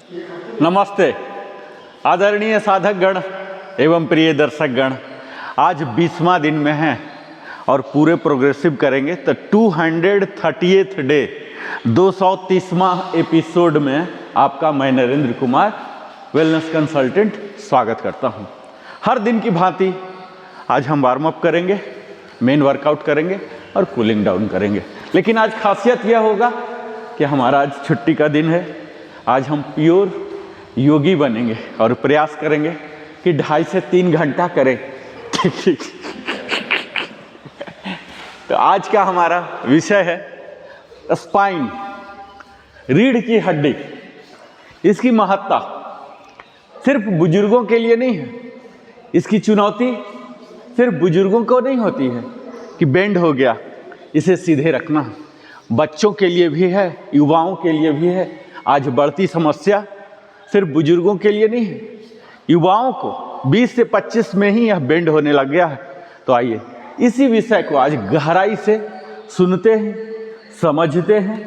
नमस्ते आदरणीय साधक गण एवं प्रिय दर्शक गण, आज 20वां दिन में हैं और पूरे प्रोग्रेसिव करेंगे तो 230th डे 230वां एपिसोड में आपका मैं नरेंद्र कुमार वेलनेस कंसल्टेंट स्वागत करता हूं। हर दिन की भांति आज हम वार्म अप करेंगे, मेन वर्कआउट करेंगे और कूलिंग डाउन करेंगे। लेकिन आज खासियत यह होगा कि हमारा आज छुट्टी का दिन है। आज हम प्योर योगी बनेंगे और प्रयास करेंगे कि 2.5 से 3 घंटा करें। तो आज का हमारा विषय है स्पाइन, रीढ़ की हड्डी। इसकी महत्ता सिर्फ बुजुर्गों के लिए नहीं है, इसकी चुनौती सिर्फ बुजुर्गों को नहीं होती है कि बेंड हो गया इसे सीधे रखना, बच्चों के लिए भी है, युवाओं के लिए भी है। आज बढ़ती समस्या सिर्फ बुजुर्गों के लिए नहीं है, युवाओं को 20 से 25 में ही यह बेंड होने लग गया है। तो आइए इसी विषय को आज गहराई से सुनते हैं, समझते हैं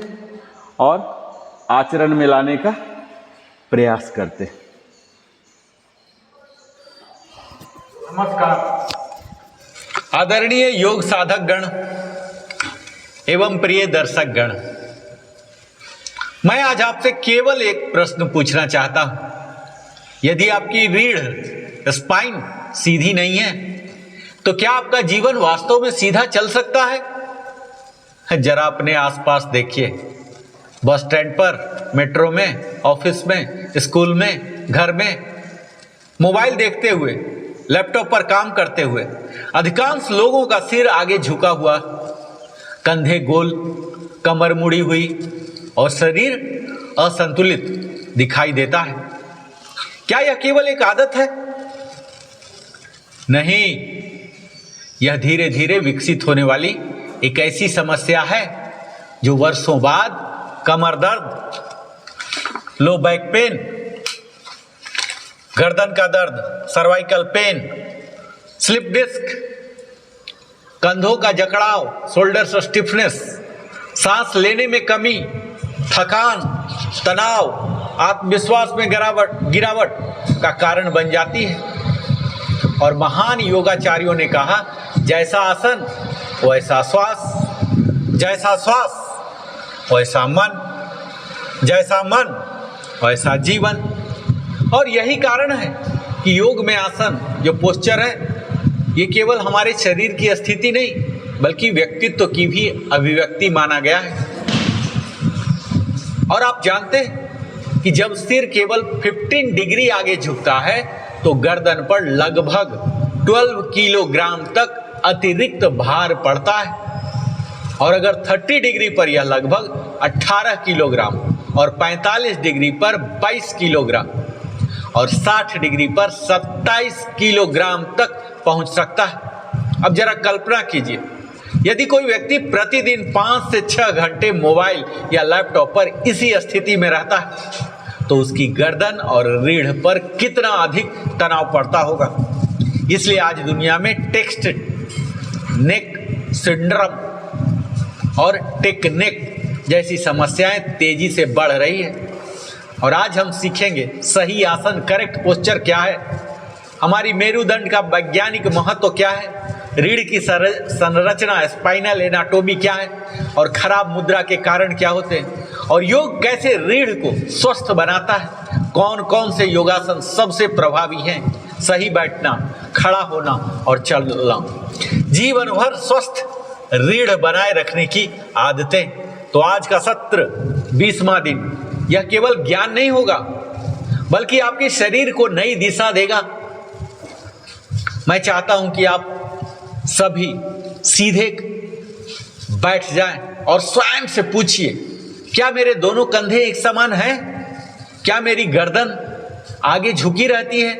और आचरण में लाने का प्रयास करते हैं। नमस्कार आदरणीय योग साधक गण एवं प्रिय दर्शक गण, मैं आज आपसे केवल एक प्रश्न पूछना चाहता हूं। यदि आपकी रीढ़ स्पाइन सीधी नहीं है तो क्या आपका जीवन वास्तव में सीधा चल सकता है? जरा अपने आसपास देखिए, बस स्टैंड पर, मेट्रो में, ऑफिस में, स्कूल में, घर में, मोबाइल देखते हुए, लैपटॉप पर काम करते हुए अधिकांश लोगों का सिर आगे झुका हुआ, कंधे गोल, कमर मुड़ी हुई और शरीर असंतुलित दिखाई देता है। क्या यह केवल एक आदत है? नहीं, यह धीरे धीरे विकसित होने वाली एक ऐसी समस्या है जो वर्षों बाद कमर दर्द, लो बैक पेन, गर्दन का दर्द, सर्वाइकल पेन, स्लिप डिस्क, कंधों का जकड़ाव, शोल्डर स्टिफनेस, सांस लेने में कमी, थकान, तनाव, आत्मविश्वास में गिरावट का कारण बन जाती है। और महान योगाचार्यों ने कहा, जैसा आसन वैसा श्वास, जैसा श्वास वैसा मन, जैसा मन वैसा जीवन। और यही कारण है कि योग में आसन जो पोस्चर है, ये केवल हमारे शरीर की स्थिति नहीं बल्कि व्यक्तित्व की भी अभिव्यक्ति माना गया है। और आप जानते हैं कि जब सिर केवल 15 डिग्री आगे झुकता है तो गर्दन पर लगभग 12 किलोग्राम तक अतिरिक्त भार पड़ता है, और अगर 30 डिग्री पर यह लगभग 18 किलोग्राम और 45 डिग्री पर 22 किलोग्राम और 60 डिग्री पर 27 किलोग्राम तक पहुंच सकता है। अब जरा कल्पना कीजिए, यदि कोई व्यक्ति प्रतिदिन 5 से 6 घंटे मोबाइल या लैपटॉप पर इसी स्थिति में रहता है तो उसकी गर्दन और रीढ़ पर कितना अधिक तनाव पड़ता होगा। इसलिए आज दुनिया में टेक्स्ट नेक सिंड्रोम और टेक नेक जैसी समस्याएं तेजी से बढ़ रही है। और आज हम सीखेंगे सही आसन, करेक्ट पोस्चर क्या है, हमारी मेरुदंड का वैज्ञानिक महत्व क्या है, रीढ़ की संरचना स्पाइनल एनाटोमी क्या है और खराब मुद्रा के कारण क्या होते हैं, और योग कैसे रीढ़ को स्वस्थ बनाता है, कौन कौन से योगासन सबसे प्रभावी हैं, सही बैठना, खड़ा होना और चलना, जीवन भर स्वस्थ रीढ़ बनाए रखने की आदतें। तो आज का सत्र 20वां दिन, यह केवल ज्ञान नहीं होगा बल्कि आपके शरीर को नई दिशा देगा। मैं चाहता हूं कि आप सभी सीधे बैठ जाएं और स्वयं से पूछिए, क्या मेरे दोनों कंधे एक समान हैं? क्या मेरी गर्दन आगे झुकी रहती है?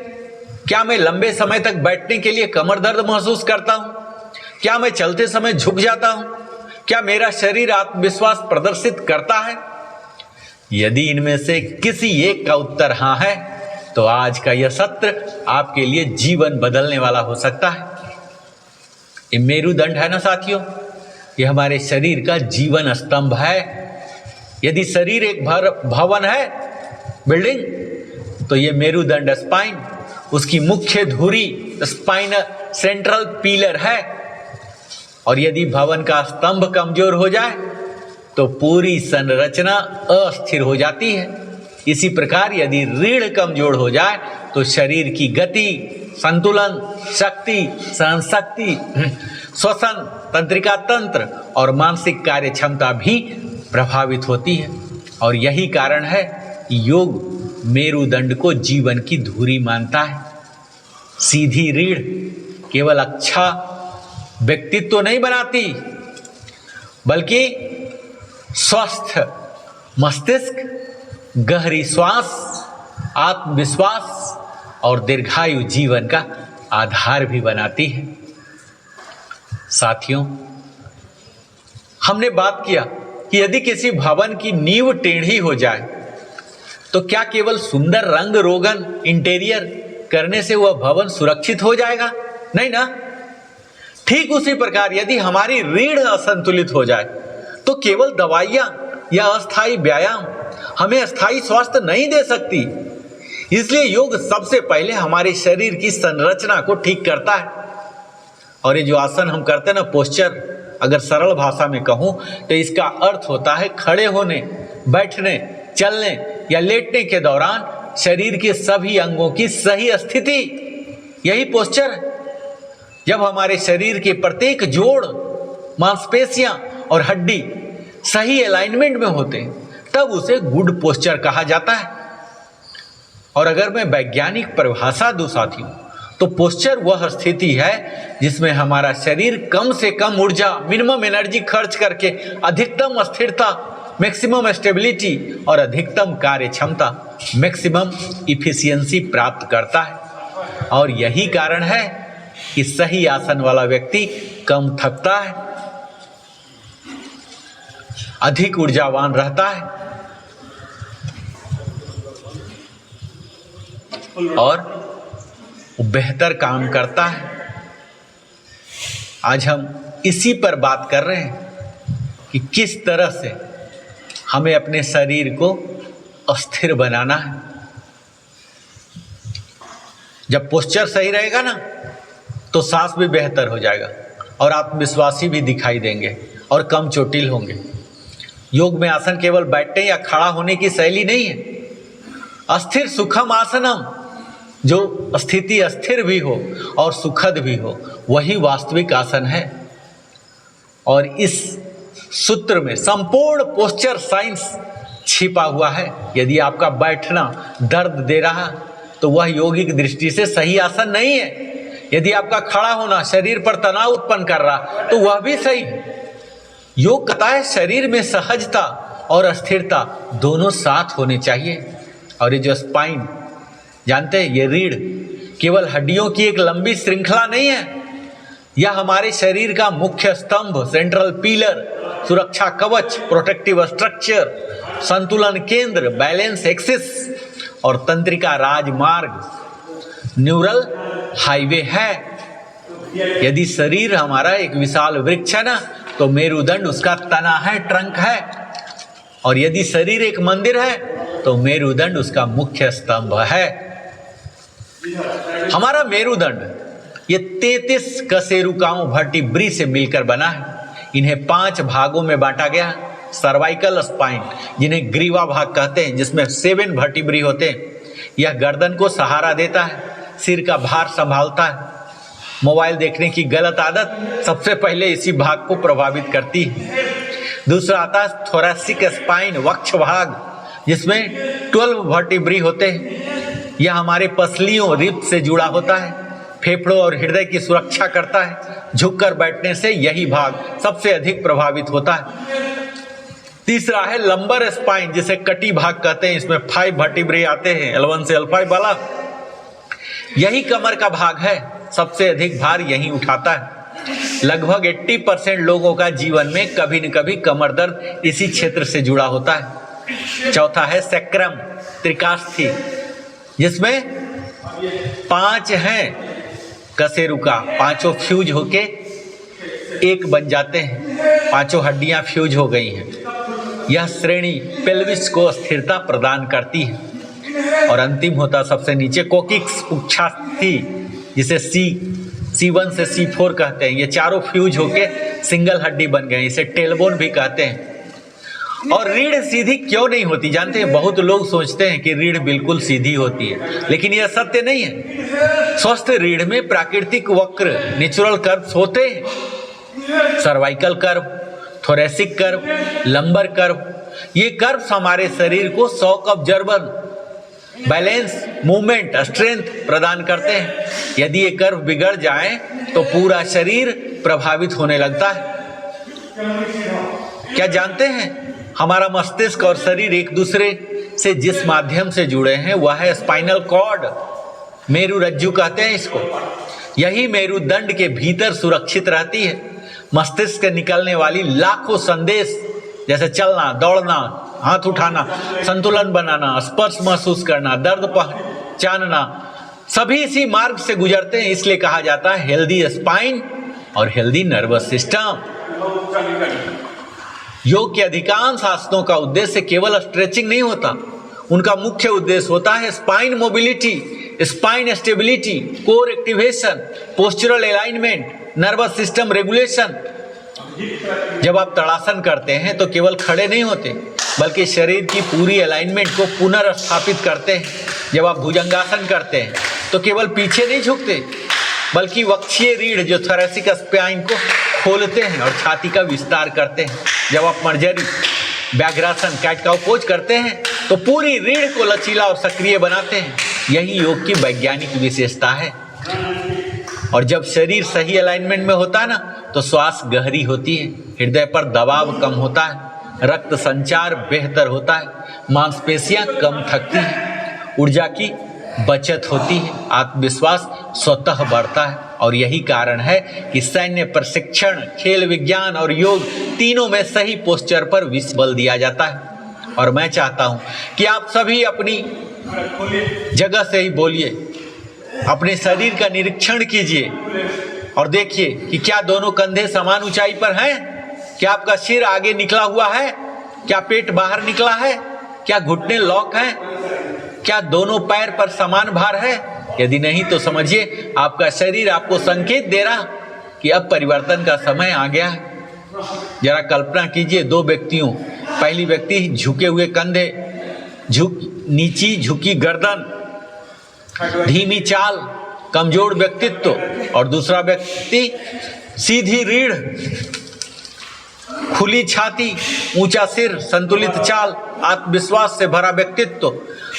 क्या मैं लंबे समय तक बैठने के लिए कमर दर्द महसूस करता हूं? क्या मैं चलते समय झुक जाता हूं? क्या मेरा शरीर आत्मविश्वास प्रदर्शित करता है? यदि इनमें से किसी एक का उत्तर हाँ है तो आज का यह सत्र आपके लिए जीवन बदलने वाला हो सकता है। ये मेरुदंड है ना साथियों, ये हमारे शरीर का जीवन स्तंभ है। यदि शरीर एक भवन है बिल्डिंग, तो ये मेरुदंड स्पाइन, उसकी मुख्य धुरी स्पाइनल सेंट्रल पिलर है। और यदि भवन का स्तंभ कमजोर हो जाए तो पूरी संरचना अस्थिर हो जाती है। इसी प्रकार यदि रीढ़ कमजोर हो जाए तो शरीर की गति, संतुलन, शक्ति, सहन शक्ति, श्वसन, तंत्रिका तंत्र और मानसिक कार्य क्षमता भी प्रभावित होती है। और यही कारण है कि योग मेरुदंड को जीवन की धुरी मानता है। सीधी रीढ़ केवल अच्छा व्यक्तित्व तो नहीं बनाती, बल्कि स्वस्थ मस्तिष्क, गहरी श्वास, आत्मविश्वास और दीर्घायु जीवन का आधार भी बनाती है। साथियों, हमने बात किया कि यदि किसी भवन की नींव टेढ़ी हो जाए तो क्या केवल सुंदर रंग रोगन इंटीरियर करने से वह भवन सुरक्षित हो जाएगा? नहीं ना। ठीक उसी प्रकार यदि हमारी रीढ़ असंतुलित हो जाए तो केवल दवाइयां या अस्थायी व्यायाम हमें अस्थायी स्वास्थ्य नहीं दे सकती। इसलिए योग सबसे पहले हमारे शरीर की संरचना को ठीक करता है। और ये जो आसन हम करते हैं ना, पोस्चर, अगर सरल भाषा में कहूं तो इसका अर्थ होता है खड़े होने, बैठने, चलने या लेटने के दौरान शरीर के सभी अंगों की सही स्थिति। यही पोस्चर है। जब हमारे शरीर के प्रत्येक जोड़, मांसपेशियां और हड्डी सही अलाइनमेंट में होते हैं तब उसे गुड पोस्चर कहा जाता है। और अगर मैं वैज्ञानिक परिभाषा दूं साथियों, तो पोस्चर वह स्थिति है जिसमें हमारा शरीर कम से कम ऊर्जा, मिनिमम एनर्जी खर्च करके अधिकतम स्थिरता, मैक्सिमम स्टेबिलिटी और अधिकतम कार्य क्षमता, मैक्सिमम इफिशियंसी प्राप्त करता है। और यही कारण है कि सही आसन वाला व्यक्ति कम थकता है, अधिक ऊर्जावान रहता है और बेहतर काम करता है। आज हम इसी पर बात कर रहे हैं कि किस तरह से हमें अपने शरीर को अस्थिर बनाना है। जब पोस्चर सही रहेगा ना तो सांस भी बेहतर हो जाएगा और आत्मविश्वासी भी दिखाई देंगे और कम चोटिल होंगे। योग में आसन केवल बैठने या खड़ा होने की शैली नहीं है। अस्थिर सुखम आसनम, जो स्थिति अस्थिर भी हो और सुखद भी हो, वही वास्तविक आसन है। और इस सूत्र में संपूर्ण पोस्चर साइंस छिपा हुआ है। यदि आपका बैठना दर्द दे रहा तो वह योगिक दृष्टि से सही आसन नहीं है। यदि आपका खड़ा होना शरीर पर तनाव उत्पन्न कर रहा तो वह भी सही है। योग कहता है शरीर में सहजता और स्थिरता दोनों साथ होने चाहिए। और ये जो स्पाइन, जानते हैं, ये रीढ़ केवल हड्डियों की एक लंबी श्रृंखला नहीं है। यह हमारे शरीर का मुख्य स्तंभ, सेंट्रल पिलर, सुरक्षा कवच, प्रोटेक्टिव स्ट्रक्चर, संतुलन केंद्र, बैलेंस एक्सिस और तंत्रिका राजमार्ग, न्यूरल हाईवे है। यदि शरीर हमारा एक विशाल वृक्ष है ना, तो मेरुदंड उसका तना है, ट्रंक है। और यदि शरीर एक मंदिर है तो मेरुदंड उसका मुख्य स्तंभ है। हमारा मेरुदंड ये 33 कशेरुकाओं वर्टिब्री से मिलकर बना है। इन्हें 5 भागों में बांटा गया। सर्वाइकल स्पाइन, जिन्हें ग्रीवा भाग कहते हैं, जिसमें 7 वर्टिब्री होते हैं, यह गर्दन को सहारा देता है, सिर का भार संभालता है। मोबाइल देखने की गलत आदत सबसे पहले इसी भाग को प्रभावित करती है। दूसरा आता है थोरैसिक स्पाइन, वक्ष भाग, जिसमें 12 वर्टिब्री होते हैं। यह हमारे पसलियों, रिब से जुड़ा होता है, फेफड़ों और हृदय की सुरक्षा करता है। झुककर बैठने से यही भाग सबसे अधिक प्रभावित होता है। तीसरा है लंबर स्पाइन, जिसे कटी भाग कहते हैं। इसमें 5 वर्टिब्रे आते हैं, L1 से L5 वाला। यही कमर का भाग है, सबसे अधिक भार यही उठाता है। लगभग 80% लोगों का जीवन में कभी न कभी कमर दर्द इसी क्षेत्र से जुड़ा होता है। चौथा है सैक्रम, त्रिकास्थी, जिसमें 5 हैं कशेरुका, 5 फ्यूज होके एक बन जाते हैं। 5 हड्डियां फ्यूज हो गई हैं। यह श्रेणी पेल्विस को स्थिरता प्रदान करती है। और अंतिम होता सबसे नीचे कोकिक्स पुच्छास्थी, जिसे C1 से C4 कहते हैं। ये चारों फ्यूज होके सिंगल हड्डी बन गए, इसे टेलबोन भी कहते हैं। और रीढ़ सीधी क्यों नहीं होती जानते हैं? बहुत लोग सोचते हैं कि रीढ़ बिल्कुल सीधी होती है, लेकिन यह सत्य नहीं है। स्वस्थ रीढ़ में प्राकृतिक वक्र नेचुरल कर्व्स होते हैं। Cervical curve, thoracic curve, lumbar curve, ये कर्व्स हमारे शरीर को shock observer, balance, movement, strength प्रदान करते हैं। यदि ये कर्व बिगड़ जाए तो पूरा शरीर प्रभावित होने लगता है। क्या जानते हैं? हमारा मस्तिष्क और शरीर एक दूसरे से जिस माध्यम से जुड़े हैं वह है स्पाइनल कॉर्ड, मेरुरज्जु कहते हैं इसको। यही मेरुदंड के भीतर सुरक्षित रहती है। मस्तिष्क से निकलने वाली लाखों संदेश, जैसे चलना, दौड़ना, हाथ उठाना, संतुलन बनाना, स्पर्श महसूस करना, दर्द पहचानना, सभी इसी मार्ग से गुजरते हैं। इसलिए कहा जाता है हेल्दी स्पाइन और हेल्दी नर्वस सिस्टम। योग के अधिकांश आसनों का उद्देश्य केवल स्ट्रेचिंग नहीं होता, उनका मुख्य उद्देश्य होता है spine mobility, spine stability, core activation, postural alignment, nervous system regulation. जब आप तड़ासन करते हैं तो केवल खड़े नहीं होते, बल्कि शरीर की पूरी अलाइनमेंट को पुनर्स्थापित करते हैं। जब आप भुजंगासन करते हैं तो केवल पीछे नहीं झुकते, बल्कि वक्षीय रीढ़ जो थोरेसिक स्पाइन को खोलते हैं और छाती का विस्तार करते हैं। जब आप मर्जरी, व्याघ्रासन, कैट काउ पोज करते हैं तो पूरी रीढ़ को लचीला और सक्रिय बनाते हैं। यही योग की वैज्ञानिक विशेषता है। और जब शरीर सही अलाइनमेंट में होता है ना, तो श्वास गहरी होती है, हृदय पर दबाव कम होता है, रक्त संचार बेहतर होता है, मांसपेशियां कम थकती हैं, ऊर्जा की बचत होती है, आत्मविश्वास स्वतः बढ़ता है। और यही कारण है कि सैन्य प्रशिक्षण, खेल विज्ञान और योग तीनों में सही पोस्चर पर विशेष बल दिया जाता है। और मैं चाहता हूं कि आप सभी अपनी जगह से ही बोलिए, अपने शरीर का निरीक्षण कीजिए और देखिए कि क्या दोनों कंधे समान ऊंचाई पर हैं, क्या आपका सिर आगे निकला हुआ है, क्या पेट बाहर निकला है, क्या घुटने लॉक हैं, क्या दोनों पैर पर समान भार है। यदि नहीं तो समझिए आपका शरीर आपको संकेत दे रहा कि अब परिवर्तन का समय आ गया है। जरा कल्पना कीजिए दो व्यक्तियों, पहली व्यक्ति झुके हुए कंधे, नीची झुकी गर्दन, धीमी चाल, कमजोर व्यक्तित्व, और दूसरा व्यक्ति सीधी रीढ़, खुली छाती, ऊंचा सिर, संतुलित चाल, आत्मविश्वास से भरा व्यक्तित्व।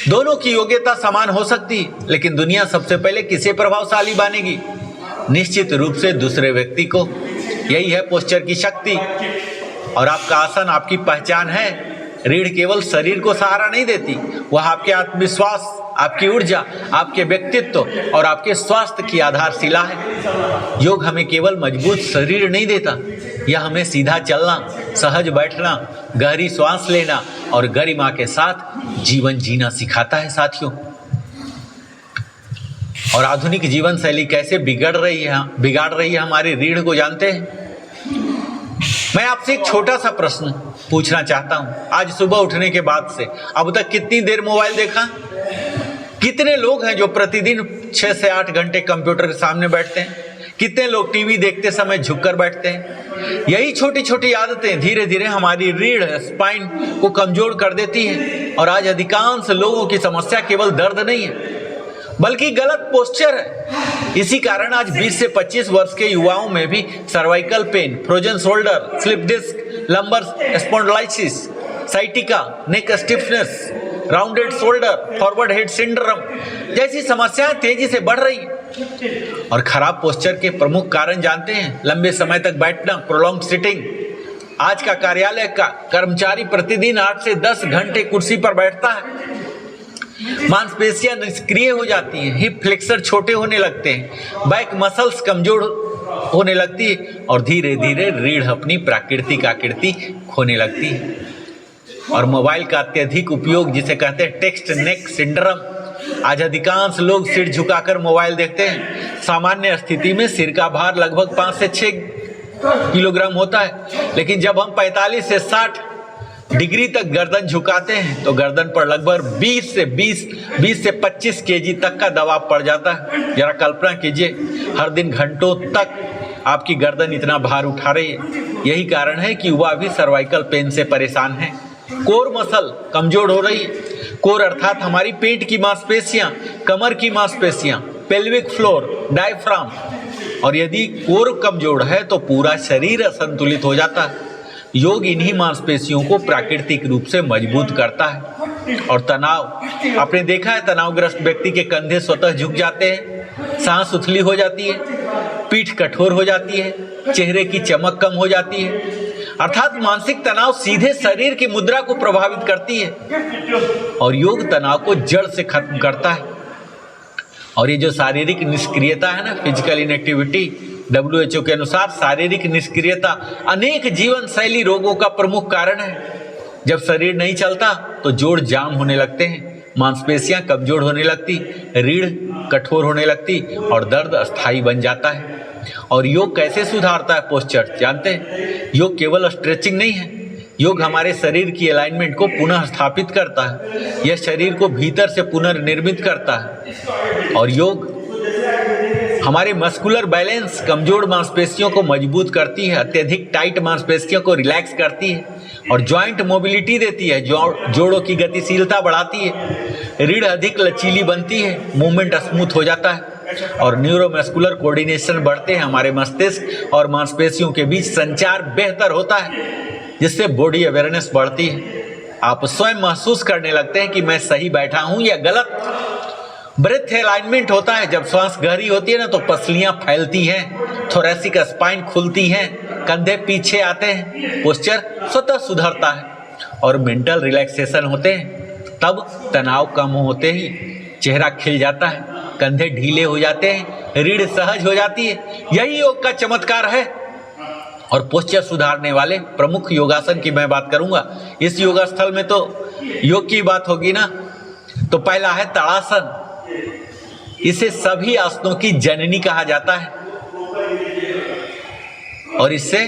दोनों की योग्यता समान हो सकती है, लेकिन दुनिया सबसे पहले किसे प्रभावशाली बनेगी? निश्चित रूप से दूसरे व्यक्ति को। यही है पोस्चर की शक्ति। और आपका आसन आपकी पहचान है। रीढ़ केवल शरीर को सहारा नहीं देती, वह आपके आत्मविश्वास, आपकी ऊर्जा, आपके व्यक्तित्व और आपके स्वास्थ्य की आधारशिला है। योग हमें केवल मजबूत शरीर नहीं देता, यह हमें सीधा चलना, सहज बैठना, गहरी सांस लेना और गरिमा के साथ जीवन जीना सिखाता है साथियों। और आधुनिक जीवन शैली कैसे बिगाड़ रही है हमारी रीढ़ को जानते हैं? मैं आपसे एक छोटा सा प्रश्न पूछना चाहता हूं। आज सुबह उठने के बाद से अब तक कितनी देर मोबाइल देखा? कितने लोग हैं जो प्रतिदिन 6 से 8 घंटे कंप्यूटर के सामने बैठते हैं? कितने लोग टीवी देखते समय झुककर बैठते हैं? यही छोटी छोटी आदतें धीरे धीरे हमारी रीढ़, स्पाइन को कमजोर कर देती हैं। और आज अधिकांश लोगों की समस्या केवल दर्द नहीं है, बल्कि गलत पोस्चर है। इसी कारण आज 20 से 25 वर्ष के युवाओं में भी cervical pain, frozen shoulder, slip disc, lumbar spondylitis, sciatica, neck stiffness, rounded shoulder, forward head syndrome जैसी समस्याएं तेजी से बढ़ रही हैं। और खराब पोस्चर के प्रमुख कारण जानते हैं? लंबे समय तक बैठना, प्रोलॉन्ग सिटिंग। आज का कार्यालय का कर्मचारी प्रतिदिन 8 से 10 घंटे कुर्सी पर बैठता है। मांसपेशियां निष्क्रिय हो जाती हैं, हिप फ्लेक्सर छोटे होने लगते हैं, बैक मसल्स कमजोर होने लगती है और धीरे धीरे रीढ़ अपनी प्राकृतिक आकृति खोने लगती है। और मोबाइल का अत्यधिक उपयोग, जिसे कहते हैं टेक्स्ट नेक सिंड्रोम, आज अधिकांश लोग सिर झुकाकर मोबाइल देखते हैं। सामान्य स्थिति में सिर का भार लगभग 5 से 6 किलोग्राम होता है, लेकिन जब हम 45 से 60 डिग्री तक गर्दन झुकाते हैं तो गर्दन पर लगभग 20 से 25 केजी तक का दबाव पड़ जाता है। जरा कल्पना कीजिए, हर दिन घंटों तक आपकी गर्दन इतना भार उठा रही है। यही कारण है कि युवा भी सर्वाइकल पेन से परेशान है। कोर मसल कमजोर हो रही है। कोर अर्थात हमारी पेट की मांसपेशियां, कमर की मांसपेशियां, पेल्विक फ्लोर, डायफ्राम। और यदि कोर कमजोर है तो पूरा शरीर असंतुलित हो जाता है। योग इन्हीं मांसपेशियों को प्राकृतिक रूप से मजबूत करता है। और तनाव, आपने देखा है तनावग्रस्त व्यक्ति के कंधे स्वतः झुक जाते हैं, सांस उथली हो जाती है, पीठ कठोर हो जाती है, चेहरे की चमक कम हो जाती है। अर्थात मानसिक तनाव सीधे शरीर की मुद्रा को प्रभावित करती है और योग तनाव को जड़ से खत्म करता है। और ये जो शारीरिक निष्क्रियता है ना, फिजिकल इनएक्टिविटी, WHO के अनुसार शारीरिक निष्क्रियता अनेक जीवन शैली रोगों का प्रमुख कारण है। जब शरीर नहीं चलता तो जोड़ जाम होने लगते हैं, मांसपेशियां कमजोर होने लगती, रीढ़ कठोर होने लगती और दर्द अस्थायी बन जाता है। और योग कैसे सुधारता है पोस्चर जानते हैं? योग केवल स्ट्रेचिंग नहीं है, योग हमारे शरीर की अलाइनमेंट को पुनः स्थापित करता है। यह शरीर को भीतर से पुनर्निर्मित करता है। और योग हमारे मस्कुलर बैलेंस, कमजोर मांसपेशियों को मजबूत करती है, अत्यधिक टाइट मांसपेशियों को रिलैक्स करती है और जॉइंट मोबिलिटी देती है, जोड़ों की गतिशीलता बढ़ाती है, रीढ़ अधिक लचीली बनती है, मूवमेंट स्मूथ हो जाता है और न्यूरोमस्कुलर कोऑर्डिनेशन बढ़ते हैं। हमारे मस्तिष्क और मांसपेशियों के बीच संचार बेहतर होता है, जिससे बॉडी अवेयरनेस बढ़ती है। आप स्वयं महसूस करने लगते हैं कि मैं सही बैठा हूं या गलत। ब्रेथ अलाइनमेंट होता है। जब सांस गहरी होती है ना तो पसलियां फैलती हैं, थोरैसिक स्पाइन खुलती हैं, कंधे पीछे आते हैं, पोस्चर स्वतः सुधरता है और मेंटल रिलैक्सेशन होते हैं। तब तनाव कम होते ही चेहरा खिल जाता है, कंधे ढीले हो जाते हैं, रीढ़ सहज हो जाती है। यही योग का चमत्कार है। और पोस्चर सुधारने वाले प्रमुख योगासन की मैं बात करूंगा। इस योग स्थल में तो योग की बात होगी ना, तो पहला है ताड़ासन। इसे सभी आसनों की जननी कहा जाता है और इससे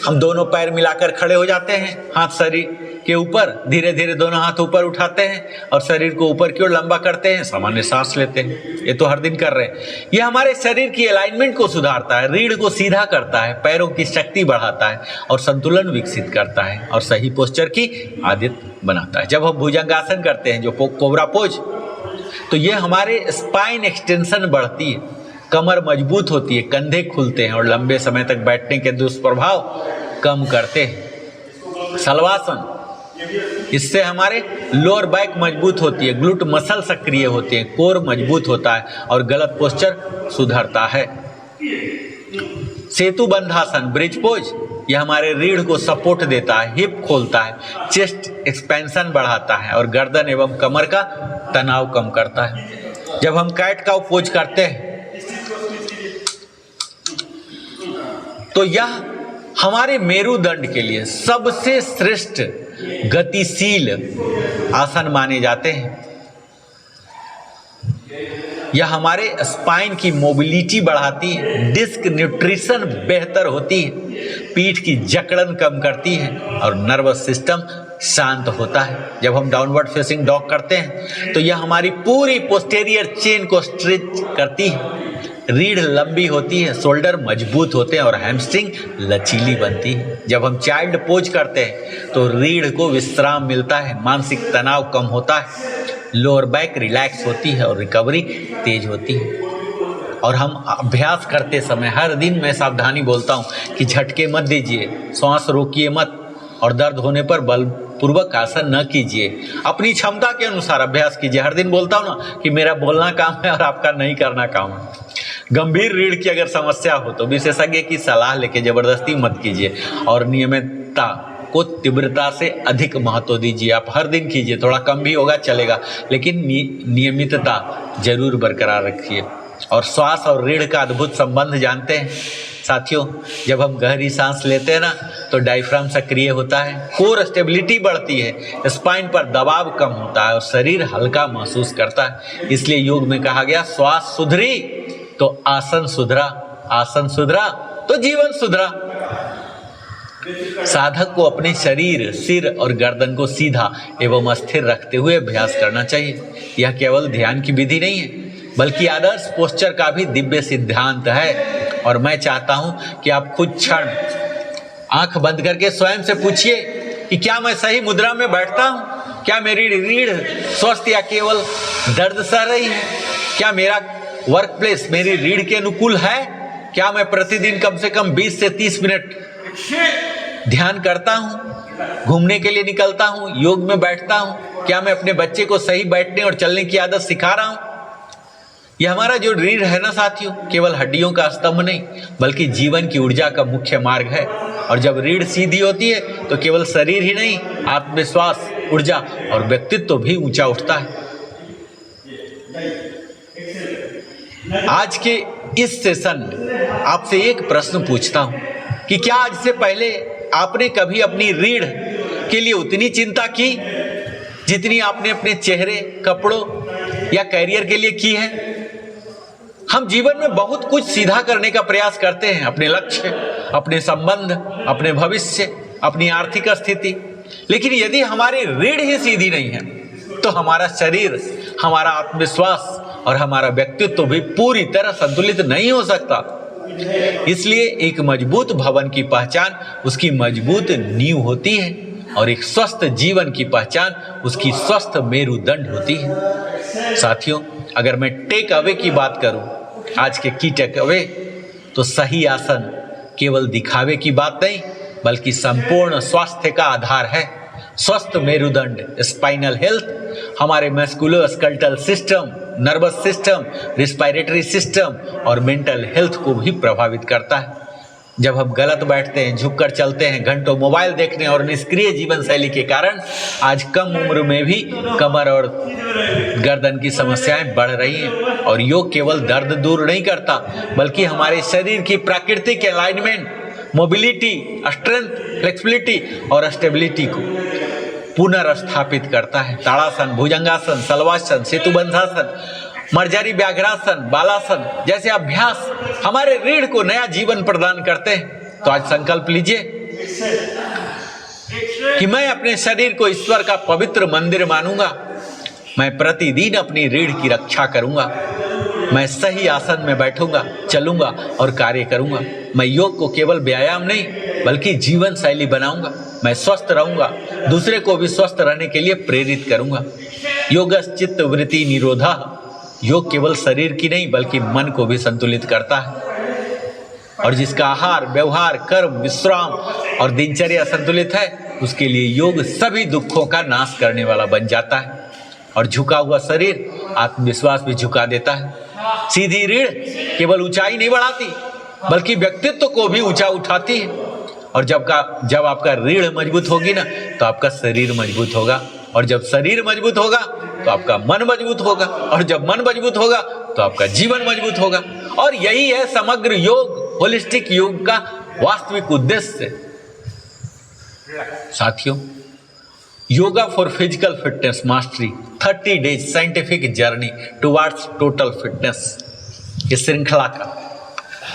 हम दोनों पैर मिलाकर खड़े हो जाते हैं, हाथ शरीर के ऊपर, धीरे धीरे दोनों हाथ ऊपर उठाते हैं और शरीर को ऊपर की ओर लंबा करते हैं, सामान्य सांस लेते हैं। ये तो हर दिन कर रहे हैं। ये हमारे शरीर की अलाइनमेंट को सुधारता है, रीढ़ को सीधा करता है, पैरों की शक्ति बढ़ाता है और संतुलन विकसित करता है और सही पोस्चर की आदत बनाता है। जब हम भुजंगासन करते हैं, जो कोबरा पोज, तो ये हमारे स्पाइन एक्सटेंशन बढ़ती है, कमर मजबूत होती है, कंधे खुलते हैं और लंबे समय तक बैठने के दुष्प्रभाव कम करते हैं। शलवासन, इससे हमारे लोअर बैक मजबूत होती है, ग्लूट मसल सक्रिय होते हैं, कोर मजबूत होता है और गलत पोस्चर सुधरता है। सेतु बंधासन, ब्रिज पोज, यह हमारे रीढ़ को सपोर्ट देता है, हिप खोलता है, चेस्ट एक्सपेंशन बढ़ाता है और गर्दन एवं कमर का तनाव कम करता है। जब हम कैट काउ पोज करते हैं तो यह हमारे मेरुदंड के लिए सबसे श्रेष्ठ गतिशील आसन माने जाते हैं। यह हमारे स्पाइन की मोबिलिटी बढ़ाती है, डिस्क न्यूट्रिशन बेहतर होती है, पीठ की जकड़न कम करती है और नर्वस सिस्टम शांत होता है। जब हम डाउनवर्ड फेसिंग डॉग करते हैं तो यह हमारी पूरी पोस्टेरियर चेन को स्ट्रेच करती है, रीढ़ लंबी होती है, शोल्डर मजबूत होते हैं और हैमस्ट्रिंग लचीली बनती है। जब हम चाइल्ड पोज करते हैं तो रीढ़ को विश्राम मिलता है, मानसिक तनाव कम होता है, लोअर बैक रिलैक्स होती है और रिकवरी तेज होती है। और हम अभ्यास करते समय हर दिन मैं सावधानी बोलता हूँ कि झटके मत दीजिए, श्वास रोकिए मत और दर्द होने पर बलपूर्वक आसन न कीजिए। अपनी क्षमता के अनुसार अभ्यास कीजिए। हर दिन बोलता हूँ ना कि मेरा बोलना काम है और आपका नहीं करना काम है। गंभीर रीढ़ की अगर समस्या हो तो विशेषज्ञ की सलाह लेके जबरदस्ती मत कीजिए और नियमितता को तीव्रता से अधिक महत्व दीजिए। आप हर दिन कीजिए, थोड़ा कम भी होगा चलेगा, लेकिन नियमितता जरूर बरकरार रखिए। और श्वास और रीढ़ का अद्भुत संबंध जानते हैं साथियों, जब हम गहरी सांस लेते हैं ना तो डायफ्राम सक्रिय होता है, कोर स्टेबिलिटी बढ़ती है, स्पाइन पर दबाव कम होता है और शरीर हल्का महसूस करता है। इसलिए योग में कहा गया, श्वास सुधरी तो आसन सुधरा, आसन सुधरा तो जीवन सुधरा। साधक को अपने शरीर, सिर और गर्दन को सीधा एवं स्थिर रखते हुए अभ्यास करना चाहिए। यह केवल ध्यान की विधि नहीं है, बल्कि आदर्श पोस्चर का भी दिव्य सिद्धांत है। और मैं चाहता हूं कि आप कुछ क्षण आंख बंद करके स्वयं से पूछिए कि क्या मैं सही मुद्रा में बैठता हूं? क्या मेरी रीढ़ स्वस्थ या केवल दर्द सह रही है? क्या मेरा वर्क प्लेस मेरी रीढ़ के अनुकूल है? क्या मैं प्रतिदिन कम से कम 20 से 30 मिनट ध्यान करता हूं, घूमने के लिए निकलता हूं, योग में बैठता हूं? क्या मैं अपने बच्चे को सही बैठने और चलने की आदत सिखा रहा हूं? यह हमारा जो रीढ़ है ना साथियों, केवल हड्डियों का स्तंभ नहीं, बल्कि जीवन की ऊर्जा का मुख्य मार्ग है। और जब रीढ़ सीधी होती है तो केवल शरीर ही नहीं, आत्मविश्वास, ऊर्जा और व्यक्तित्व भी ऊंचा उठता है। आज के इस सेशन में आपसे एक प्रश्न पूछता हूं कि क्या आज से पहले आपने कभी अपनी रीढ़ के लिए उतनी चिंता की जितनी आपने अपने चेहरे, कपड़ों या करियर के लिए की है? हम जीवन में बहुत कुछ सीधा करने का प्रयास करते हैं, अपने लक्ष्य, अपने संबंध, अपने भविष्य, अपनी आर्थिक स्थिति। लेकिन यदि हमारी रीढ़ ही सीधी नहीं है तो हमारा शरीर, हमारा आत्मविश्वास और हमारा व्यक्तित्व भी पूरी तरह संतुलित नहीं हो सकता। इसलिए एक मजबूत भवन की पहचान उसकी मजबूत नींव होती है और एक स्वस्थ जीवन की पहचान उसकी स्वस्थ मेरुदंड होती है। साथियों, अगर मैं टेक अवे की बात करूं, आज के की टेक अवे, तो सही आसन केवल दिखावे की बात नहीं, बल्कि संपूर्ण स्वास्थ्य का आधार है। स्वस्थ मेरुदंड, स्पाइनल हेल्थ, हमारे musculoskeletal system, nervous system, respiratory system और मेंटल हेल्थ को भी प्रभावित करता है। जब हम गलत बैठते हैं, झुककर चलते हैं, घंटों मोबाइल देखने और निष्क्रिय जीवन शैली के कारण आज कम उम्र में भी कमर और गर्दन की समस्याएं बढ़ रही हैं। और योग केवल दर्द दूर नहीं करता, बल्कि हमारे शरीर की प्राकृतिक अलाइनमेंट, मोबिलिटी, स्ट्रेंथ, फ्लेक्सिबिलिटी और स्टेबिलिटी को पुनर्स्थापित करता है। ताड़ासन, भुजंगासन, शलवासन, सेतुबंधासन, मर्जरी व्याघ्रासन, बालासन जैसे अभ्यास हमारे रीढ़ को नया जीवन प्रदान करते हैं। तो आज संकल्प लीजिए कि मैं अपने शरीर को ईश्वर का पवित्र मंदिर मानूंगा। मैं प्रतिदिन अपनी रीढ़ की रक्षा करूंगा। मैं सही आसन में बैठूंगा, चलूंगा और कार्य करूंगा। मैं योग को केवल व्यायाम नहीं, बल्कि जीवन शैली बनाऊंगा। मैं स्वस्थ रहूंगा, दूसरे को भी स्वस्थ रहने के लिए प्रेरित करूंगा। योगश्चित्त वृत्ति निरोधः, योग केवल शरीर की नहीं, बल्कि मन को भी संतुलित करता है। और जिसका आहार, व्यवहार, कर्म, विश्राम और दिनचर्या संतुलित है, उसके लिए योग सभी दुखों का नाश करने वाला बन जाता है। और झुका हुआ शरीर आत्मविश्वास भी झुका देता है। सीधी रीढ़ केवल ऊंचाई नहीं बढ़ाती, बल्कि व्यक्तित्व को भी ऊंचा उठाती है। और जब आपका रीढ़ मजबूत होगी ना, तो आपका शरीर मजबूत होगा। और जब शरीर मजबूत होगा तो आपका मन मजबूत होगा। और जब मन मजबूत होगा तो आपका जीवन मजबूत होगा। और यही है समग्र योग, होलिस्टिक योग का वास्तविक उद्देश्य। साथियों, yoga for physical fitness mastery 30 days scientific journey towards total fitness, इस श्रृंखला का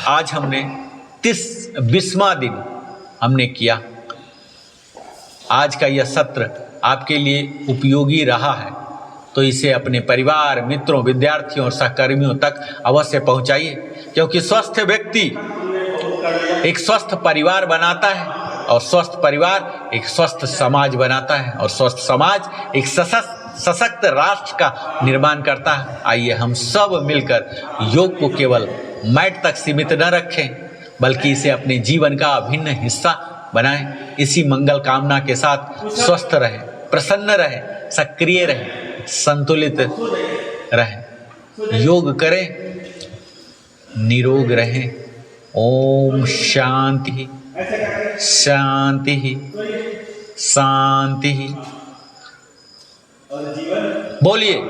आज हमने 20वां दिन हमने किया। आज का यह सत्र आपके लिए उपयोगी रहा है तो इसे अपने परिवार, मित्रों, विद्यार्थियों और सहकर्मियों तक अवश्य पहुंचाइए, क्योंकि स्वस्थ व्यक्ति एक स्वस्थ परिवार बनाता है और स्वस्थ परिवार एक स्वस्थ समाज बनाता है और स्वस्थ समाज एक सशक्त राष्ट्र का निर्माण करता है। आइए हम सब मिलकर योग को केवल मैट तक सीमित न रखें, बल्कि इसे अपने जीवन का अभिन्न हिस्सा बनाएं। इसी मंगल कामना के साथ स्वस्थ रहें, प्रसन्न रहें, सक्रिय रहें, संतुलित रहें, योग करें, निरोग रहें। ओम शांति शांति शांति। बोलिए,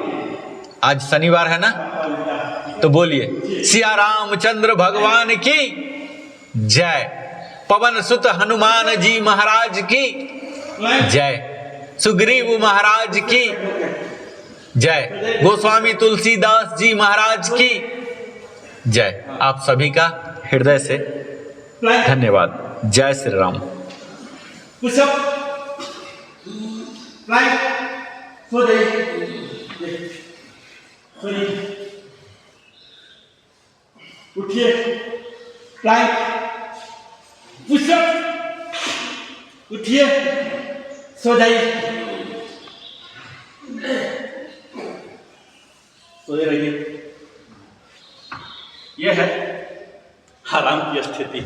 आज शनिवार है ना, तो बोलिए सिया रामचंद्र भगवान की जय, पवन सुत हनुमान जी महाराज की जय, सुग्रीव महाराज की जय, गोस्वामी तुलसीदास जी महाराज की जय। आप सभी का हृदय से धन्यवाद। जय श्री राम। पुशअप, प्लैंक, सो जाइए, सो जाइए, उठिए, प्लैंक, पुशअप, उठिए, सो जाइए, सोए रहिए। यह है आराम की स्थिति।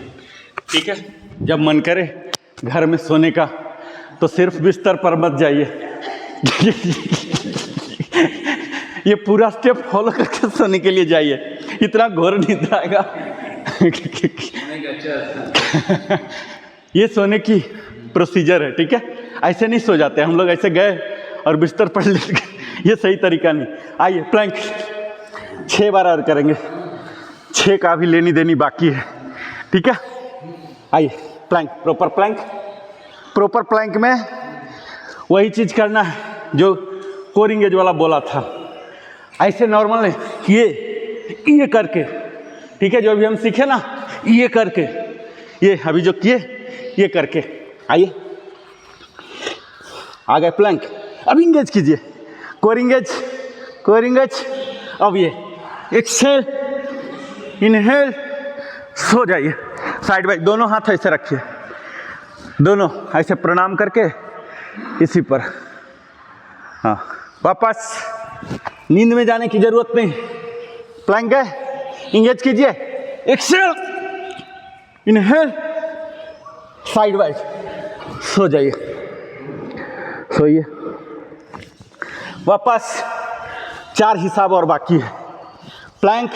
ठीक है, जब मन करे घर में सोने का तो सिर्फ बिस्तर पर मत जाइए। ये पूरा स्टेप फॉलो करके सोने के लिए जाइए, इतना घोर निद्रा आएगा। ये सोने की प्रोसीजर है। ठीक है, ऐसे नहीं सो जाते हम लोग, ऐसे गए और बिस्तर पर लेट गए, ये सही तरीका नहीं। आइए, प्लैंक 6 बार और करेंगे, 6 का भी लेनी देनी बाकी है। ठीक है, आइए plank, proper plank. Proper plank में वही चीज़ करना है जो कोर एंगेज वाला बोला था। ऐसे नॉर्मल नहीं, ये करके। ठीक है, जो अभी हम सीखे ना, ये करके, ये अभी जो किए ये करके। आइए, आ गए प्लैंक। अब इंगेज कीजिए, कोर एंगेज, कोर एंगेज। अब ये एक्सेल, इनहेल, सो जाइए। साइड बाई, दोनों हाथ ऐसे रखिए, दोनों ऐसे प्रणाम करके इसी पर। हाँ, वापस नींद में जाने की जरूरत नहीं। प्लैंक है, इंगेज कीजिए, एक्सेल, इनहेल, साइड बाई, सो जाइए, सोइए। वापस 4 हिसाब और बाकी है। प्लैंक,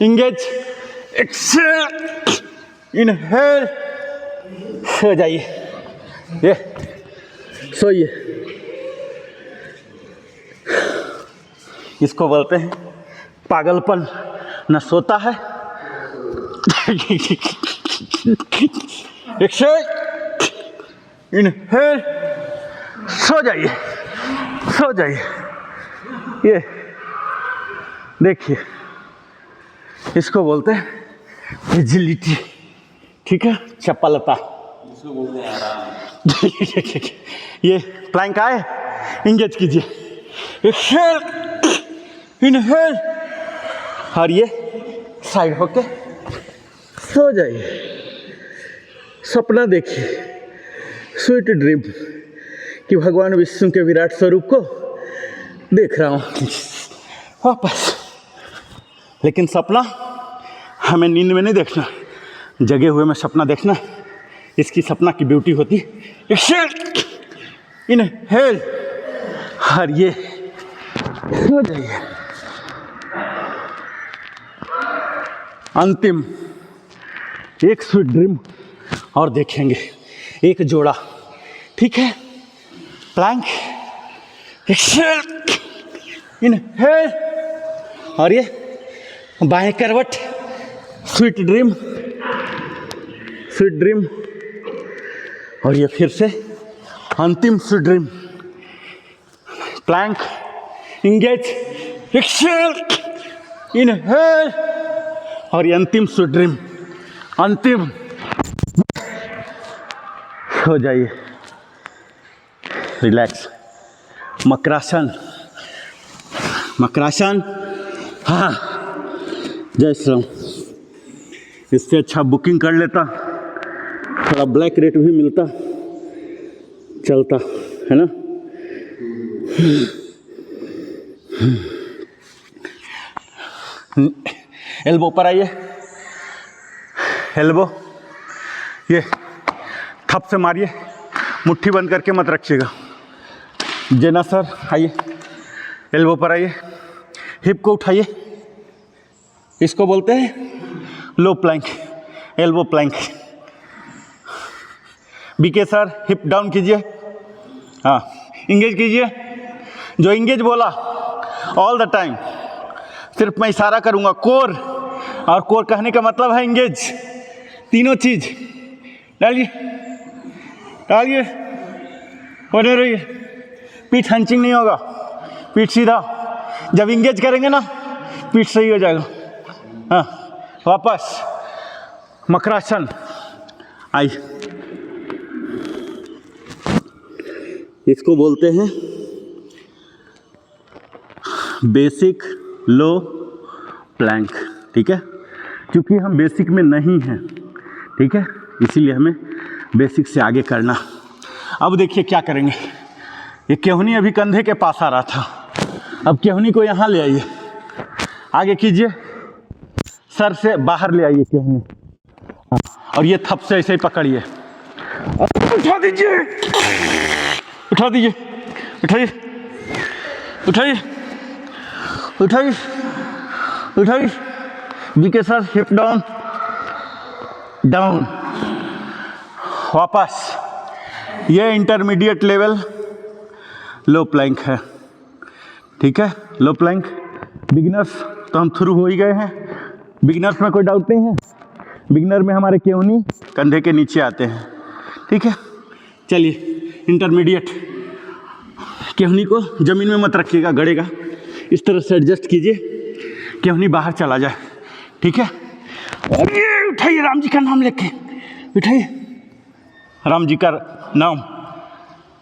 इंगेज, एक्सेल, इनहेल, सो जाइए, ये सोइए। इसको बोलते हैं पागलपन, न सोता है। एक्सेल, इनहेल, सो जाइए, सो जाइए। ये देखिए, इसको बोलते हैं एजिलिटी। ठीक है, चपलता, इसको बोलते हैं आराम। ये प्लैंक आए, इंगेज कीजिए, एक्सेल, इनहेल, और ये साइड होके सो जाइए। सपना देखिए, स्वीट ड्रीम, कि भगवान विष्णु के विराट स्वरूप को देख रहा हूँ वापस। लेकिन सपना हमें नींद में नहीं देखना, जगे हुए में सपना देखना। इसकी सपना की ब्यूटी होती है एक्सेल, इनहेल, और ये सो जाइए। अंतिम एक स्वीट ड्रीम और देखेंगे, एक जोड़ा। ठीक है, प्लैंक, एक्सेल, इनहेल, और ये बाएं करवट, स्वीट ड्रीम, स्वीट ड्रीम, और ये फिर से अंतिम sweet dream. Plank, engage, exhale, inhale, और ये अंतिम स्वीट ड्रीम, अंतिम। हो जाइए, रिलैक्स। मकरासन, मकरासन। हाँ, जय श्री राम। इससे अच्छा बुकिंग कर लेता, थोड़ा ब्लैक रेट भी मिलता, चलता है ना। एल्बो पर आइए, एल्बो, ये थप से मारिए, मुट्ठी बंद करके मत रखिएगा। जेना सर आइए, एल्बो पर आइए, हिप को उठाइए। इसको बोलते हैं लो प्लैंक, एल्बो प्लैंक। बीके सर हिप डाउन कीजिए, हाँ, इंगेज कीजिए। जो इंगेज बोला ऑल द टाइम, सिर्फ मैं इशारा करूँगा। कोर, और कोर कहने का मतलब है इंगेज। तीनों चीज डालिए, डालिए, बने रहिए। पीठ हंचिंग नहीं होगा, पीठ सीधा। जब इंगेज करेंगे ना, पीठ सही हो जाएगा। हाँ, वापस मकरासन। आई, इसको बोलते हैं बेसिक लो प्लैंक, ठीक है। क्योंकि हम बेसिक में नहीं हैं, ठीक है, इसीलिए हमें बेसिक से आगे करना। अब देखिए क्या करेंगे, ये केहूनी अभी कंधे के पास आ रहा था, अब केहूनी को यहाँ ले आइए, आगे कीजिए, सर से बाहर ले आइए केहूनी, और ये थप से ऐसे ही पकड़िए, उठा दीजिए, उठा दीजिए, उठाइए, उठाइए, उठाइए, उठाइए, बी के साथ हिप डाउन, डाउन, वापस। ये इंटरमीडिएट लेवल लो प्लैंक है, ठीक है। लो प्लैंक बिगिनर्स तो हम थ्रू हो ही गए हैं, बिगिनर्स में कोई डाउट नहीं है। बिगिनर में हमारे केहूनी कंधे के नीचे आते हैं, ठीक है। चलिए इंटरमीडिएट, केहूनी को ज़मीन में मत रखिएगा, गड़ेगा, इस तरह से एडजस्ट कीजिए, केहूनी बाहर चला जाए, ठीक है। और ये उठाइए, राम जी का नाम लेके उठाइए, राम जी का नाम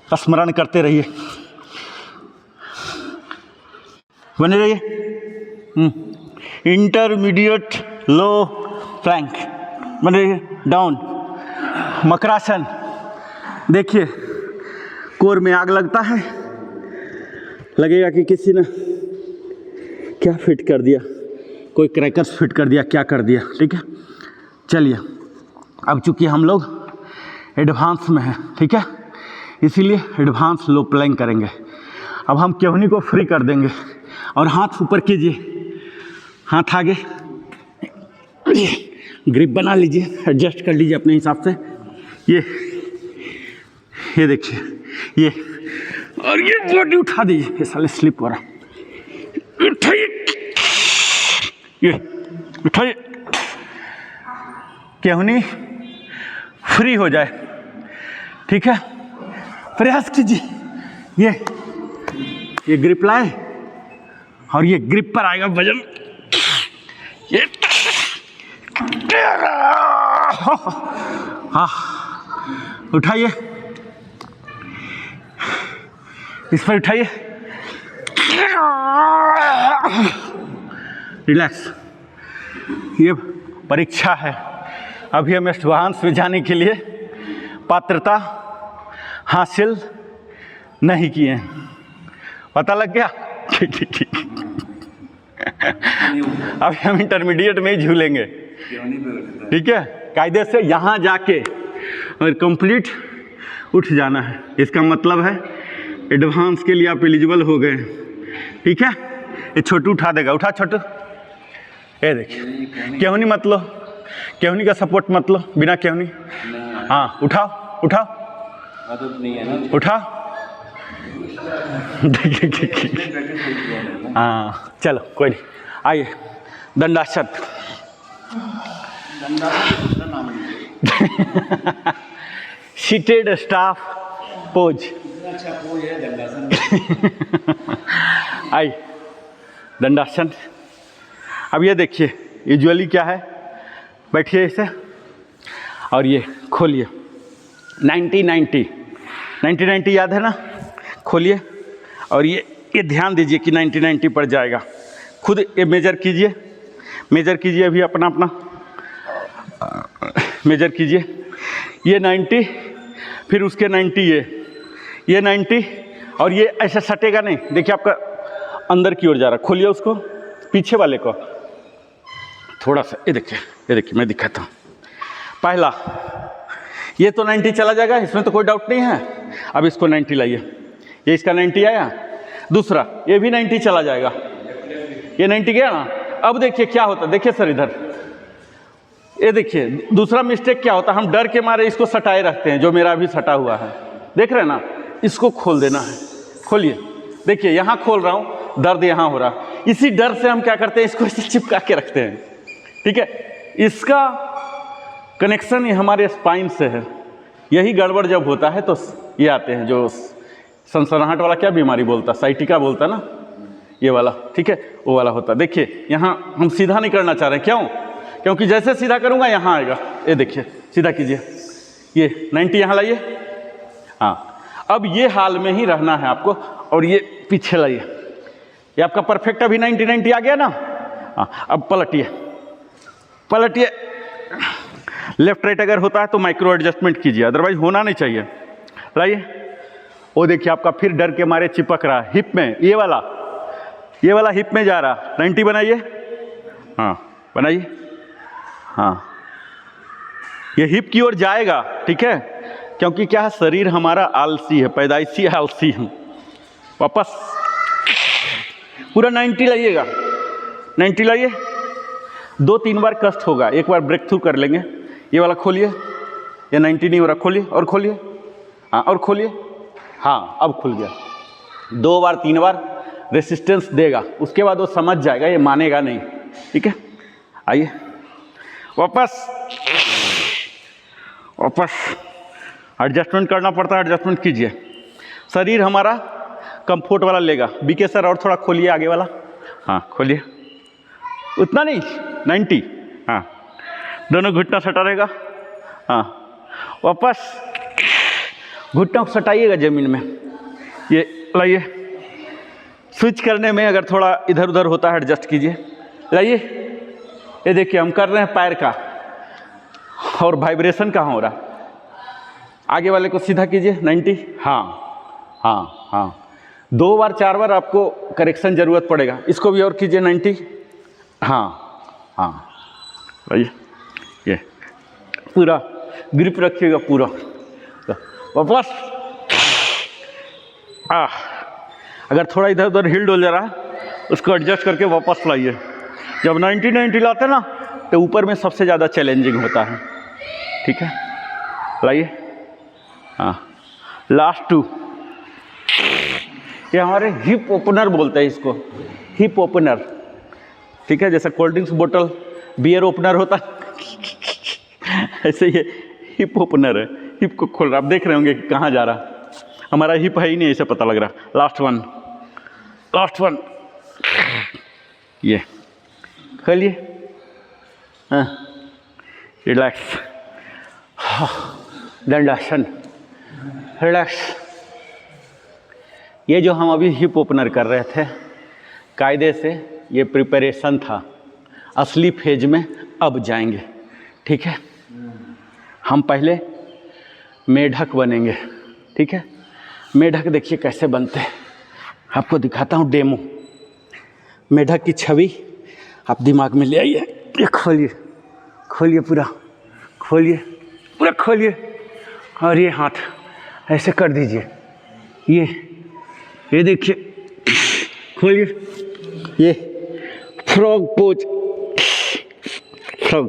स्मरण करते रहिए, बने रहिए। इंटरमीडिएट लो प्लैंक, बने रहिए, डाउन, मकरासन। देखिए कोर में आग लगता है, लगेगा कि किसी ने क्या फिट कर दिया, कोई क्रैकर्स फिट कर दिया, क्या कर दिया, ठीक है। चलिए अब चूंकि हम लोग एडवांस में हैं, ठीक है, इसीलिए एडवांस लो प्लैंक करेंगे। अब हम केहूनी को फ्री कर देंगे और हाथ ऊपर कीजिए, हाथ आगे, ग्रिप बना लीजिए, एडजस्ट कर लीजिए अपने हिसाब से। ये देखिए, ये और ये बॉडी उठा दीजिए, ये साले स्लिप हो रहा, उठाइए, ये उठाइए, केहूनी फ्री हो जाए, ठीक है। प्रयास कीजिए, ये ग्रिप लाए और ये ग्रिप पर आएगा वजन, ये हाँ, उठाइए, इस पर उठाइए, रिलैक्स। ये परीक्षा है, अभी हम एडवांस में जाने के लिए पात्रता हासिल नहीं किए हैं, पता लग गया। अभी हम इंटरमीडिएट में ही झूलेंगे, ठीक है, कायदे से यहाँ जाके और कंप्लीट उठ जाना है। इसका मतलब है एडवांस के लिए आप एलिजिबल हो गए, ठीक है। ये छोटू उठा देगा, उठा छोटू, ये देखिए, केहूनी मत लो, केहूनी का सपोर्ट मत लो, बिना केहूनी, हाँ उठाओ, उठाओ, उठाओ, हाँ चलो कोई नहीं, आइए दंडासन। सीटेड स्टाफ पोज, आइए दंडासन। अब ये देखिए यूजुअली क्या है, बैठिए ऐसे और ये खोलिए, 90-90 याद है ना, खोलिए और ये ध्यान दीजिए कि 90-90 पर जाएगा। खुद ये मेजर कीजिए, मेजर कीजिए, अभी अपना अपना मेजर कीजिए, ये 90, फिर उसके 90, ये 90, और ये ऐसा सटेगा नहीं, देखिए आपका अंदर की ओर जा रहा, खोलिए उसको, पीछे वाले को थोड़ा सा, ये देखिए मैं दिखाता हूँ। पहला ये तो 90 चला जाएगा, इसमें तो कोई डाउट नहीं है। अब इसको 90 लाइए, ये इसका 90 आया, दूसरा ये भी 90 चला जाएगा, ये 90 गया ना। अब देखिए क्या होता है, देखिए सर इधर, ये देखिए दूसरा मिस्टेक क्या होता है, हम डर के मारे इसको सटाए रखते हैं, जो मेरा भी सटा हुआ है, देख रहे हैं ना, इसको खोल देना है। खोलिए, देखिए यहाँ खोल रहा हूँ, दर्द यहाँ हो रहा, इसी डर से हम क्या करते हैं, इसको ऐसे चिपका के रखते हैं, ठीक है। इसका कनेक्शन ही हमारे स्पाइन से है, यही गड़बड़ जब होता है तो ये आते हैं, जो सनसनाहट वाला क्या बीमारी बोलता, साइटिका बोलता ना, ये वाला, ठीक है, वो वाला होता। देखिए यहाँ हम सीधा नहीं करना चाह रहे, क्यों? क्योंकि जैसे सीधा करूँगा यहाँ आएगा, ये देखिए सीधा कीजिए, ये 90 यहाँ लाइए, हाँ। अब ये हाल में ही रहना है आपको, और ये पीछे लाइए। ये आपका परफेक्ट अभी 90-90 आ गया ना। हाँ, अब पलटिए, पलटिए। लेफ्ट राइट अगर होता है तो माइक्रो एडजस्टमेंट कीजिए, अदरवाइज होना नहीं चाहिए। लाइए, वो देखिए आपका फिर डर के मारे चिपक रहा है हिप में, ये वाला हिप में जा रहा। 90 बनाइए, हाँ बनाइए, हाँ ये हिप की ओर जाएगा, ठीक है, क्योंकि क्या है, शरीर हमारा आलसी है, पैदाइशी आलसी है। वापस पूरा 90 लाइएगा, 90 लाइए। 2-3 बार कष्ट होगा, एक बार ब्रेक थ्रू कर लेंगे। ये वाला खोलिए, ये 90 नहीं हो रहा, खोलिए और खोलिए, हाँ और खोलिए, हाँ अब खुल गया। 2 बार 3 बार रेसिस्टेंस देगा, उसके बाद वो समझ जाएगा, ये मानेगा नहीं, ठीक है। आइए वापस, वापस एडजस्टमेंट करना पड़ता है, एडजस्टमेंट कीजिए। शरीर हमारा कंफर्ट वाला लेगा। बीके सर और थोड़ा खोलिए आगे वाला, हाँ खोलिए, उतना नहीं, 90, हाँ दोनों घुटना सटा रहेगा, हाँ वापस घुटना को सटाइएगा ज़मीन में। ये लाइए, स्विच करने में अगर थोड़ा इधर उधर होता है एडजस्ट कीजिए। लाइए, ये देखिए हम कर रहे हैं पैर का, और वाइब्रेशन कहाँ हो रहा। आगे वाले को सीधा कीजिए, 90, हाँ हाँ हाँ। 2 बार 4 बार आपको करेक्शन ज़रूरत पड़ेगा। इसको भी और कीजिए, 90, हाँ हाँ। लाइए, ये पूरा ग्रिप रखिएगा पूरा, वापस। अगर थोड़ा इधर उधर हिल डुल जा रहा है, उसको एडजस्ट करके वापस लाइए। जब 90-90 लाते ना, तो ऊपर में सबसे ज़्यादा चैलेंजिंग होता है, ठीक है। लाइए, हाँ लास्ट 2। ये हमारे हिप ओपनर बोलते हैं इसको, हिप ओपनर, ठीक है। जैसे कोल्ड ड्रिंक्स बोतल बियर ओपनर होता है, ऐसे ये हिप ओपनर है। हिप को खोल रहा, आप देख रहे होंगे कि कहाँ जा रहा। हमारा हिप है ही नहीं, ऐसे पता लग रहा। लास्ट वन, ये खोलिए, हाँ रिलैक्स, दंडासन, रिलैक्स। ये जो हम अभी हिप ओपनर कर रहे थे कायदे से, ये प्रिपरेशन था। असली फेज में अब जाएंगे, ठीक है। हम पहले मेढक बनेंगे, ठीक है। मेढक देखिए कैसे बनते हैं, आपको दिखाता हूँ डेमो। मेढक की छवि आप दिमाग में ले आइए। ये खोलिए, खोलिए पूरा, खोलिए पूरा खोलिए, और ये हाथ ऐसे कर दीजिए। ये देखिए, खोलिए। ये फ्रॉग पोज, फ्रॉग।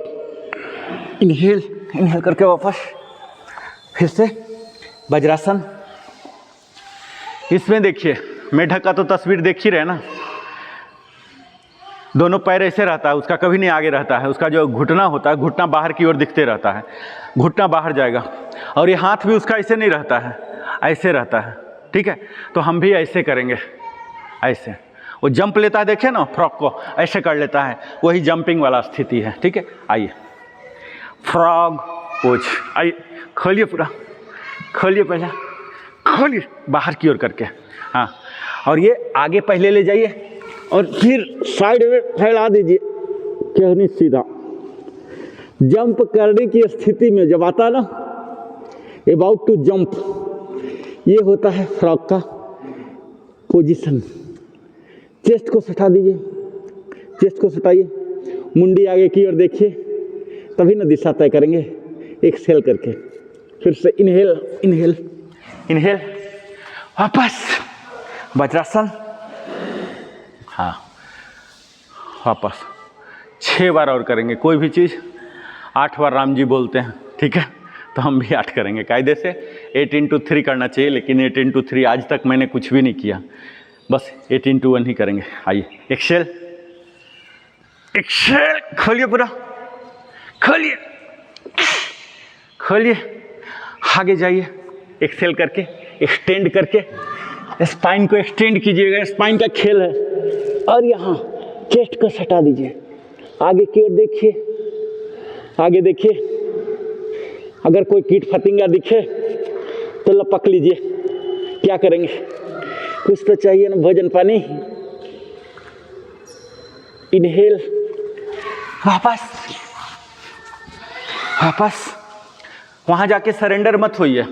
इनहेल करके वापस, फिर से वज्रासन। इसमें देखिए, मेढक का तो तस्वीर देख ही रहे ना, दोनों पैर ऐसे रहता है, उसका कभी नहीं आगे रहता है। उसका जो घुटना होता है, घुटना बाहर की ओर दिखते रहता है, घुटना बाहर जाएगा। और ये हाथ भी उसका ऐसे नहीं रहता है, ऐसे रहता है, ठीक है। तो हम भी ऐसे करेंगे, ऐसे। वो जंप लेता है, देखे ना, फ्रॉक को ऐसे कर लेता है, वही जंपिंग वाला स्थिति है, ठीक है। आइए, फ्रॉग पोज। आइए, खोलिए पूरा, खोलिए, पहले खोलिए बाहर की ओर करके, हाँ। और ये आगे पहले ले जाइए, और फिर साइड में फैला दीजिए, कहनी सीधा। जंप करने की स्थिति में जब आता ना, अबाउट टू जंप, ये होता है फ्रॉग का पोजीशन। चेस्ट को सटा दीजिए, चेस्ट को सटाइए, मुंडी आगे की ओर देखिए, तभी ना दिशा तय करेंगे। एक्सहेल करके फिर से इनहेल, वापस वज्रासन, हाँ वापस। 6 बार और करेंगे कोई भी चीज़। 8 बार राम जी बोलते हैं, ठीक है, तो हम भी 8 करेंगे। कायदे से 8 into 3 करना चाहिए, लेकिन 8 into 3 आज तक मैंने कुछ भी नहीं किया, बस 8 into 1 ही करेंगे। आइए, एक्सेल, खोलिए पूरा, खोलिए, आगे जाइए, एक्सेल करके, एक्सटेंड करके, स्पाइन को एक्सटेंड कीजिएगा, स्पाइन का खेल है। और यहाँ चेस्ट को सटा दीजिए, आगे की ओर देखिए, आगे देखिए। अगर कोई कीट फतिंगा दिखे तो लपक लीजिए, क्या करेंगे, कुछ तो चाहिए ना, भोजन पानी। इनहेल, वापस वापस। वहाँ जाके सरेंडर मत होइए।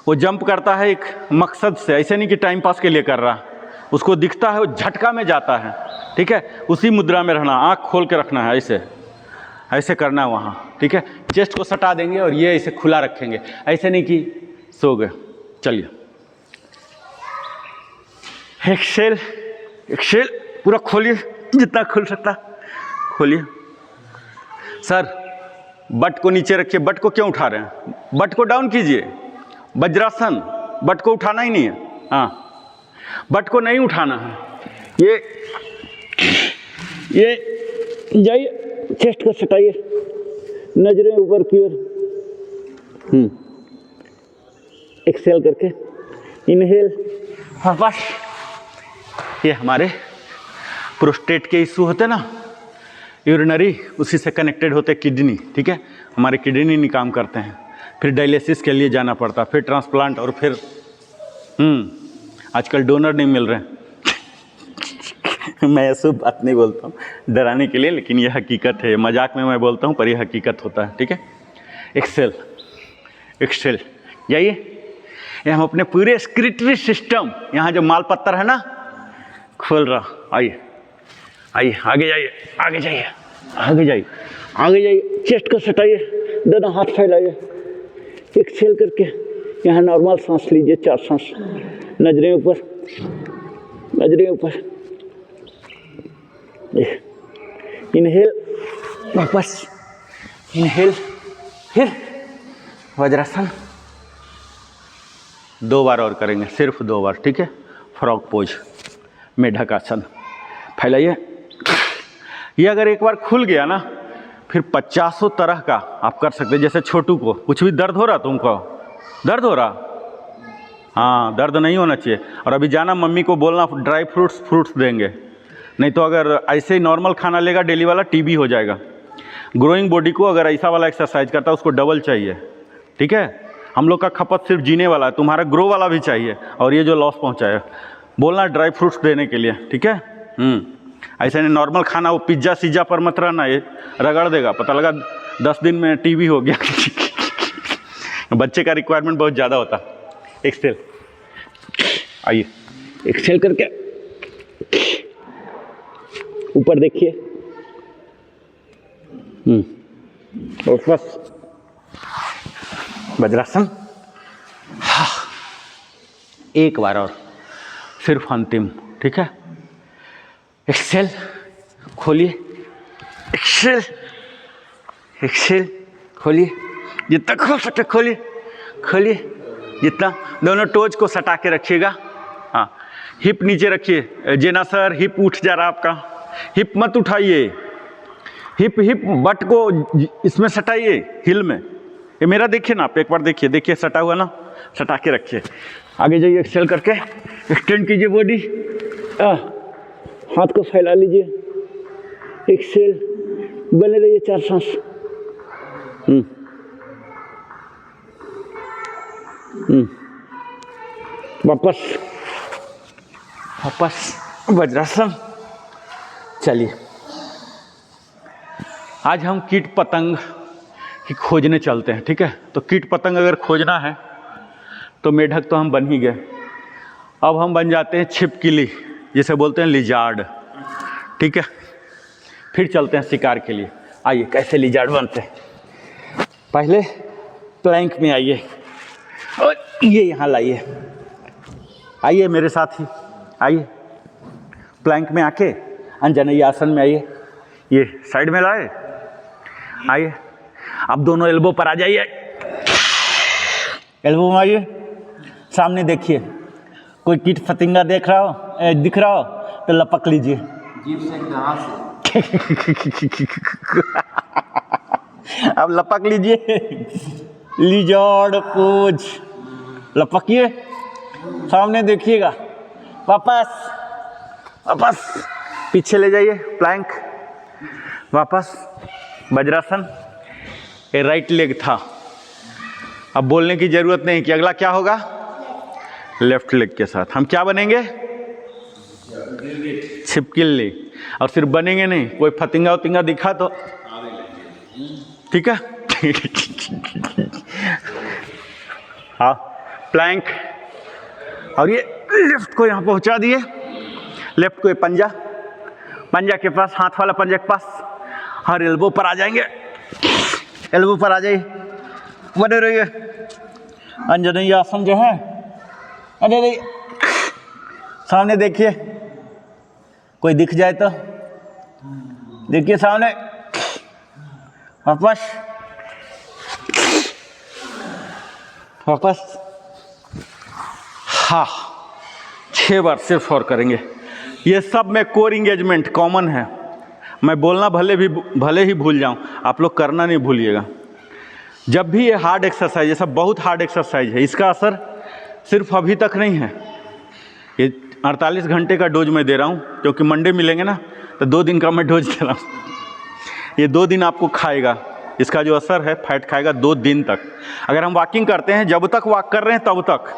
वो जंप करता है एक मकसद से, ऐसे नहीं कि टाइम पास के लिए कर रहा, उसको दिखता है वो झटका में जाता है, ठीक है। उसी मुद्रा में रहना, आँख खोल के रखना है, ऐसे ऐसे करना है वहाँ, ठीक है। चेस्ट को सटा देंगे और ये ऐसे खुला रखेंगे, ऐसे नहीं कि सो गए। चलिए, एक्सेल एक्सेल, पूरा खोलिए, जितना खुल सकता खोलिए। सर बट को नीचे रखिए। बट को क्यों उठा रहे हैं? बट को डाउन कीजिए। वज्रासन, बट को उठाना ही नहीं है। हाँ, बट को नहीं उठाना है। ये जाइए, चेस्ट को सटाइए, नजरें ऊपर की ओर। एक्सेल करके इनहेल, वापस। ये हमारे प्रोस्टेट के इशू होते हैं ना, यूरिनरी, उसी से कनेक्टेड होते किडनी, ठीक है। हमारे किडनी नहीं काम करते हैं, फिर डायलिसिस के लिए जाना पड़ता, फिर ट्रांसप्लांट, और फिर आजकल डोनर नहीं मिल रहे हैं। मैं ऐसा बात नहीं बोलता हूँ डराने के लिए, लेकिन यह हकीकत है। मजाक में मैं बोलता हूँ पर यह हकीकत होता है, ठीक है। एक्सेल एक्सेल, जाइए। ये हम अपने पूरे स्क्रिटरी सिस्टम, यहाँ जो माल पत्थर है ना, खोल रहा। आइए आइए, आगे जाइए, आगे जाइए, आगे जाइए, आगे जाइए। चेस्ट को सटाइए, दोनों हाथ फैलाइए, एक्सेल करके यहाँ नॉर्मल सांस लीजिए, 4 सांस। नजरें ऊपर, नजरें ऊपर। इनहेल, वापस इनहेल, फिर वज्रासन। 2 बार और करेंगे, सिर्फ 2 बार, ठीक है। फ्रॉग पोज, मेढक आसन। फैलाइए। ये अगर एक बार खुल गया ना, फिर 50 तरह का आप कर सकते हैं। जैसे छोटू को कुछ भी दर्द हो रहा, तुमको दर्द हो रहा, हाँ, दर्द नहीं होना चाहिए। और अभी जाना मम्मी को बोलना ड्राई फ्रूट्स देंगे, नहीं तो अगर ऐसे ही नॉर्मल खाना लेगा डेली वाला, टीबी हो जाएगा। ग्रोइंग बॉडी को अगर ऐसा वाला एक्सरसाइज करता है, उसको डबल चाहिए, ठीक है। हम लोग का खपत सिर्फ जीने वाला है, तुम्हारा ग्रो वाला भी चाहिए, और ये जो लॉस पहुँचाए, बोलना ड्राई फ्रूट्स देने के लिए, ठीक है। ऐसे नहीं नॉर्मल खाना, वो पिज्ज़ा सीज्जा पर मत रहना, ये रगड़ देगा, पता लगा 10 दिन में टीबी हो गया। बच्चे का रिक्वायरमेंट बहुत ज़्यादा होता। एक्सेल, आइए, एक्सेल करके ऊपर देखिए, और बस वज्रासन। हाँ, एक बार और, सिर्फ अंतिम, ठीक है। एक्सेल, खोलिए, एक्सेल एक्सेल, खोलिए, जितना खोल सकते खोलिए, खोलिए जितना। दोनों टोज को सटा के रखिएगा। हाँ, हिप नीचे रखिए। जेना सर, हिप उठ जा रहा आपका, हिप मत उठाइए। हिप बट को इसमें सटाइए, हिल में। ये मेरा देखिए ना, आप एक बार देखिए, देखिए सटा हुआ ना, सटा के रखिए। आगे जाइए, एक्सेल करके एक्सटेंड कीजिए बॉडी। हाथ को फैला लीजिए, एक्सेल, बने रहिए 4 सांस। वापस वापस वज्रासन। चलिए, आज हम कीट पतंग की खोजने चलते हैं, ठीक है। तो कीट पतंग अगर खोजना है तो मेढक तो हम बन ही गए, अब हम बन जाते हैं छिपकली, जिसे बोलते हैं लिजार्ड, ठीक है। फिर चलते हैं शिकार के लिए। आइए, कैसे लिजार्ड बनते हैं। पहले प्लैंक में आइए, और ये यहाँ लाइए। आइए मेरे साथ ही, आइए प्लैंक में आके अंजनेय आसन में आइए। ये साइड में लाए, आइए। अब दोनों एल्बो पर आ जाइए, एल्बो में आइए, सामने देखिए। कोई कीट फतिंगा दिख रहा हो तो लपक लीजिए। अब लपक लीजिए, लिजार्ड पोज, लपकिए, सामने देखिएगा। वापस वापस पीछे ले जाइए, प्लैंक, वापस वज्रासन। ये राइट लेग था। अब बोलने की ज़रूरत नहीं कि अगला क्या होगा, लेफ्ट लेग के साथ हम क्या बनेंगे? छिपकली। और सिर्फ बनेंगे नहीं, कोई फतिंगा उतिंगा दिखा तो ठीक है। हाँ, प्लैंक। और ये लेफ्ट को यहाँ पहुँचा दिए, लेफ्ट को ये पंजा, पंजा के पास, हाथ वाला पंजा के पास, और एल्बो पर आ जाएंगे, एल्बो पर आ जाइए, बने रहिए। अंजनेय आसन जो है, अरे नहीं, सामने देखिए, कोई दिख जाए तो देखिए सामने, वापस वापस। हाँ, 6 बार सिर्फ और करेंगे। ये सब में कोर इंगेजमेंट कॉमन है। मैं बोलना भले ही भूल जाऊं, आप लोग करना नहीं भूलिएगा। जब भी ये हार्ड एक्सरसाइज, ये सब बहुत हार्ड एक्सरसाइज है, इसका असर सिर्फ अभी तक नहीं है। ये 48 घंटे का डोज मैं दे रहा हूँ, क्योंकि मंडे मिलेंगे ना, तो 2 दिन का मैं डोज दे रहा हूँ। ये 2 दिन आपको खाएगा, इसका जो असर है फैट खाएगा 2 दिन तक। अगर हम वॉकिंग करते हैं, जब तक वॉक कर रहे हैं तब तक,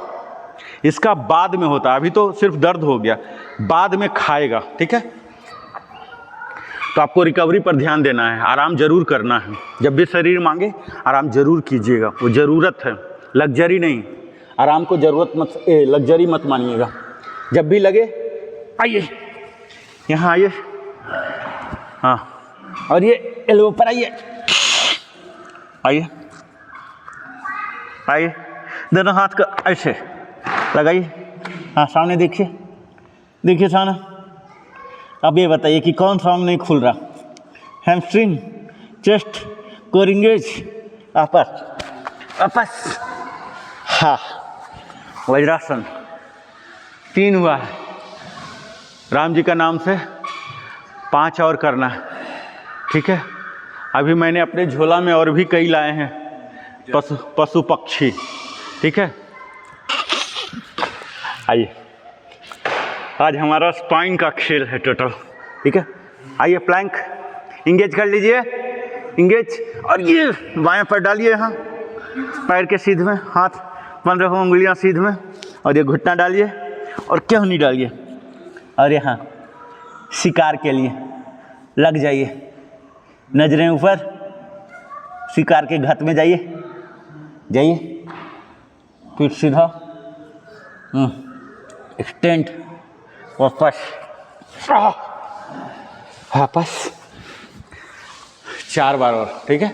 इसका बाद में होता है। अभी तो सिर्फ दर्द हो गया, बाद में खाएगा, ठीक है। तो आपको रिकवरी पर ध्यान देना है, आराम जरूर करना है। जब भी शरीर मांगे आराम जरूर कीजिएगा, वो ज़रूरत है, लग्जरी नहीं। आराम को ज़रूरत मत, लग्जरी मत मानिएगा। जब भी लगे आइए, यहाँ आइए, हाँ, और ये एल्बो पर आइए, आइए आइए, दोनों हाथ को ऐसे लगाइए, हाँ, सामने देखिए, देखिए सामने। अब ये बताइए कि कौन सा अंग नहीं खुल रहा? हैमस्ट्रिंग, चेस्ट, कोर एंगेज, आपस आपस। हाँ, वज्रासन 3 हुआ है। राम जी का नाम से 5 और करना है, ठीक है। अभी मैंने अपने झोला में और भी कई लाए हैं, पशु पक्षी, ठीक है। आइए, आज हमारा स्पाइन का खेल है टोटल, ठीक है। आइए, प्लैंक, इंगेज कर लीजिए, इंगेज, और ये बाएं पैर डालिए यहाँ, पैर के सीध में, हाथ 15 उंगलियाँ सीध में, और ये घुटना डालिए और क्यों नहीं डालिए, और यहाँ शिकार के लिए लग जाइए, नजरें ऊपर, शिकार के घात में जाइए, जाइए, पीठ सीधा, एक्सटेंड, वापस, वापस, 4 बार और, ठीक है।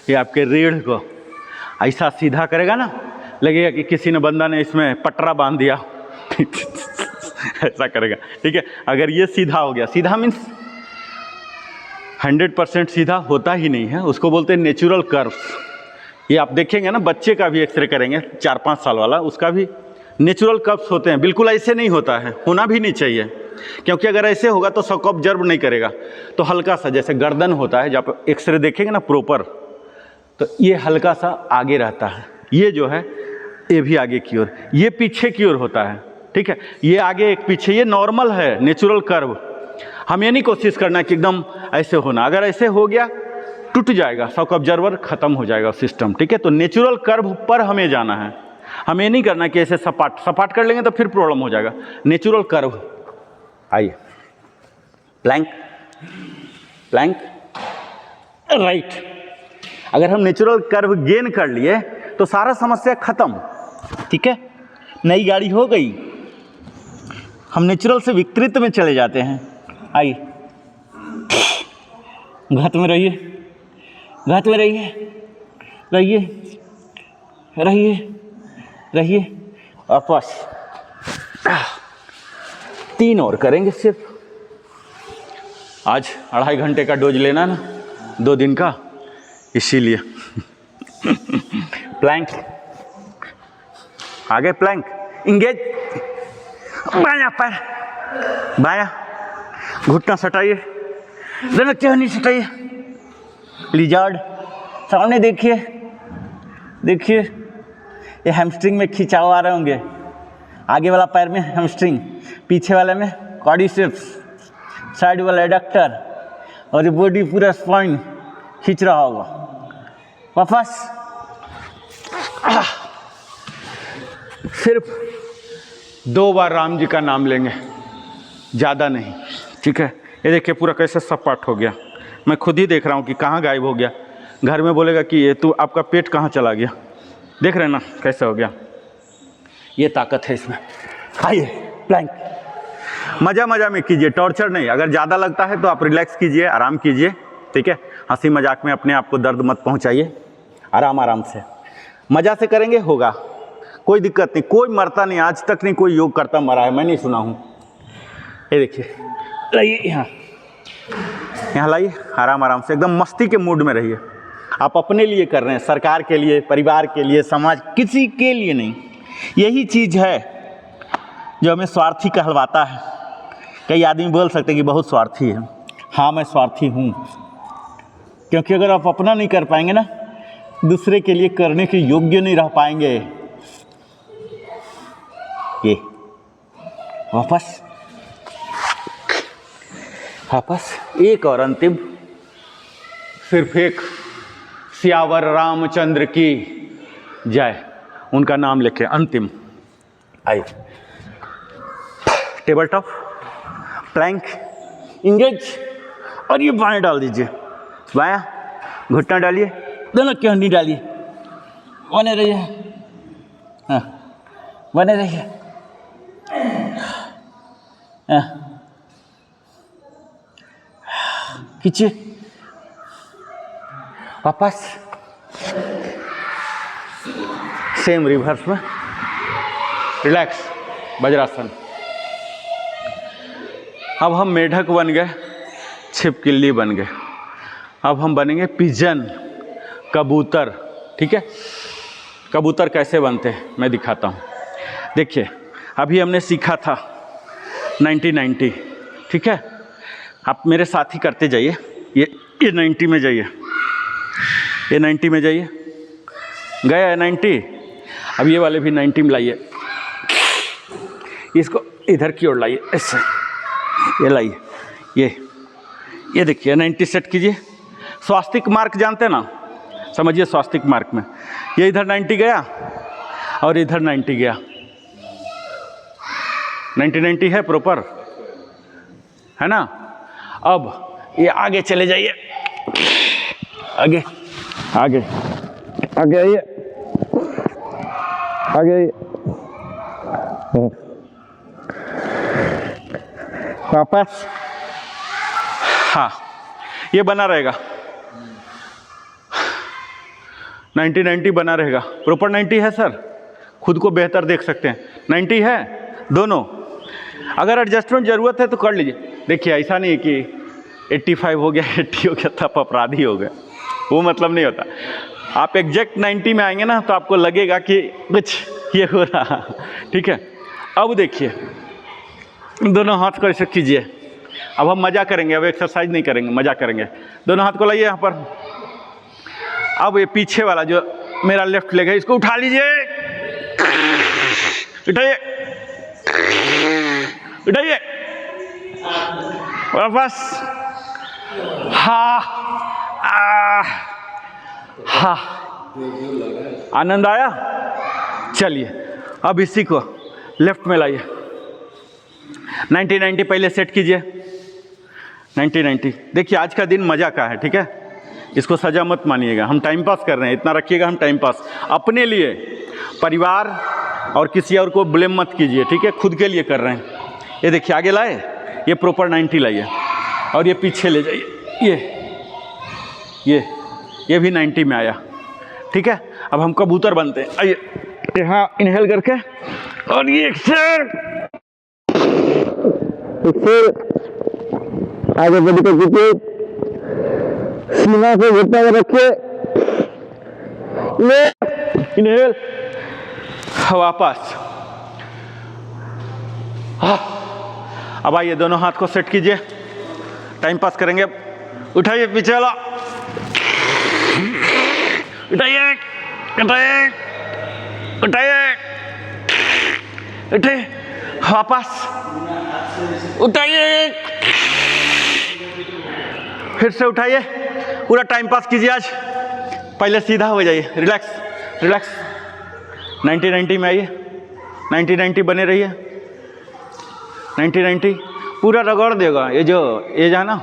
ये आपके रीढ़ को ऐसा सीधा करेगा ना, लगेगा कि किसी ने बंदा ने इसमें पटरा बांध दिया। ऐसा करेगा, ठीक है। अगर ये सीधा हो गया, सीधा मीन्स 100% सीधा होता ही नहीं है, उसको बोलते हैं नेचुरल कर्व्स। ये आप देखेंगे ना, बच्चे का भी एक्सरे करेंगे 4-5 साल वाला, उसका भी नेचुरल कर्व्स होते हैं। बिल्कुल ऐसे नहीं होता है, होना भी नहीं चाहिए, क्योंकि अगर ऐसे होगा तो शॉक ऑब्जर्व नहीं करेगा। तो हल्का सा, जैसे गर्दन होता है, जब एक्सरे देखेंगे ना प्रॉपर, तो ये हल्का सा आगे रहता है, ये जो है ये भी आगे की ओर, ये पीछे की ओर होता है, ठीक है। ये आगे एक पीछे, ये नॉर्मल है, नेचुरल कर्व। हम ये नहीं कोशिश करना कि एकदम ऐसे होना, अगर ऐसे हो गया टूट जाएगा, शॉक ऑब्जर्वर खत्म हो जाएगा सिस्टम, ठीक है। तो नेचुरल कर्व पर हमें जाना है, हमें नहीं करना कि ऐसे सपाट कर लेंगे तो फिर प्रॉब्लम हो जाएगा। Natural curve. आइए, प्लैंक, प्लैंक, राइट। अगर हम नेचुरल कर्व गेन कर लिए तो सारा समस्या खत्म, ठीक है, नई गाड़ी हो गई। हम नेचुरल से विकृत में चले जाते हैं। आइए, घात में रहिए, घात में रहिए, रहिए, रहिए, रहिए, वापस। 3 और करेंगे सिर्फ। आज 2.5 घंटे का डोज लेना ना, 2 दिन का, इसीलिए। प्लैंक, आगे प्लैंक, इंगेज, बायां पैर, बायां, घुटना सटाइए, दोनों क्यों नहीं सटाइए, लिजार्ड, सामने देखिए, देखिए, ये हैमस्ट्रिंग में खिंचाव आ रहे होंगे, आगे वाला पैर में हैमस्ट्रिंग, पीछे वाले में क्वाड्रिसेप्स, साइड वाला एडक्टर, और ये बॉडी पूरा स्पाइन खींच रहा होगा। वापस, सिर्फ 2 बार राम जी का नाम लेंगे, ज़्यादा नहीं, ठीक है। ये देखिए पूरा कैसे सपाट हो गया, मैं खुद ही देख रहा हूँ कि कहाँ गायब हो गया। घर में बोलेगा कि ये तू आपका पेट कहाँ चला गया, देख रहे हैं ना कैसे हो गया। ये ताकत है इसमें। आइए प्लैंक, मज़ा मज़ा में कीजिए, टॉर्चर नहीं। अगर ज़्यादा लगता है तो आप रिलैक्स कीजिए, आराम कीजिए, ठीक है। हंसी मजाक में अपने आप को दर्द मत पहुंचाइए, आराम आराम से मज़ा से करेंगे, होगा, कोई दिक्कत नहीं। कोई मरता नहीं, आज तक नहीं कोई योग करता मरा है, मैं नहीं सुना हूँ। ये देखिए, लाइए यहाँ लाइए, आराम आराम से एकदम मस्ती के मूड में रहिए। आप अपने लिए कर रहे हैं, सरकार के लिए, परिवार के लिए, समाज, किसी के लिए नहीं। यही चीज़ है जो हमें स्वार्थी कहलवाता है। कई आदमी बोल सकते हैं कि बहुत स्वार्थी है। हाँ, मैं स्वार्थी हूँ, क्योंकि अगर आप अपना नहीं कर पाएंगे ना, दूसरे के लिए करने के योग्य नहीं रह पाएंगे। ये वापस वापस, एक और अंतिम, सिर्फ एक, सियावर रामचंद्र की जय, उनका नाम लिखे, अंतिम। आइए, टेबल टॉप, प्लैंक, इंगेज, और ये बाएं डाल दीजिए, बायां घुटना डालिए, दोनों की हड्डी डालिए, बने रहिए, हाँ बने रहिए, हाँ खींचिए, वापस सेम रिवर्स में, रिलैक्स, वज्रासन। अब हम मेढक बन गए, छिपकली बन गए, अब हम बनेंगे पिजन, कबूतर, ठीक है। कबूतर कैसे बनते हैं मैं दिखाता हूँ। देखिए, अभी हमने सीखा था 90-90, ठीक है। आप मेरे साथ ही करते जाइए, ये 90 में जाइए, ये 90 में जाइए, गया है 90। अब ये वाले भी 90 में लाइए, इसको इधर की ओर लाइए, ऐसे ये लाइए, ये देखिए 90 सेट कीजिए। स्वास्तिक मार्क जानते हैं ना, समझिए स्वास्तिक मार्क में ये इधर 90 गया और इधर 90 गया, 90-90 है प्रॉपर, है ना। अब ये आगे चले जाइए, आगे आगे आगे आइए, आगे आइए, वापस, हाँ ये बना रहेगा, 90-90 बना रहेगा, प्रॉपर 90 है सर, खुद को बेहतर देख सकते हैं, 90 है दोनों। अगर एडजस्टमेंट ज़रूरत है तो कर लीजिए। देखिए ऐसा नहीं कि 85 हो गया, 80 हो गया तब अपराधी हो गया, वो मतलब नहीं होता। आप एग्जैक्ट 90 में आएंगे ना तो आपको लगेगा कि कुछ ये हो रहा, ठीक है। अब देखिए, दोनों हाथ को ऐसे कीजिए, अब हम मज़ा करेंगे, अब एक्सरसाइज नहीं करेंगे, मज़ा करेंगे। दोनों हाथ को लाइए यहाँ पर। अब ये पीछे वाला जो मेरा लेफ्ट लेग है, इसको उठा लीजिए, उठाइए उठाइए, वापस, हाँ हाँ, आनंद आया। चलिए अब इसी को लेफ्ट में लाइए, 90-90 पहले सेट कीजिए, 90-90। देखिए आज का दिन मज़ा का है, ठीक है, इसको सजा मत मानिएगा, हम टाइम पास कर रहे हैं, इतना रखिएगा, हम टाइम पास अपने लिए, परिवार और किसी और को ब्लेम मत कीजिए, ठीक है, खुद के लिए कर रहे हैं। ये देखिए आगे लाए, ये प्रॉपर 90 लाइए और ये पीछे ले जाइए, ये भी 90 में आया, ठीक है। अब हम कबूतर बनते हैं, आइए यहाँ इनहेल करके, और ये आगे बढ़ के कीजिए, सीना से घुटना में रखिए, इनहेल, वापस, अब आइए दोनों हाथ को सेट कीजिए, टाइम पास करेंगे। उठाइए पीछे वाला, उठाइए उठाइए उठाइए उठाइए, वापस उठाइए, फिर से उठाइए, पूरा टाइम पास कीजिए। आज पहले सीधा हो जाइए, रिलैक्स रिलैक्स, 90-90 में आइए, 90-90 बने रहिए, 90 पूरा रगड़ देगा। ये जो एज है ना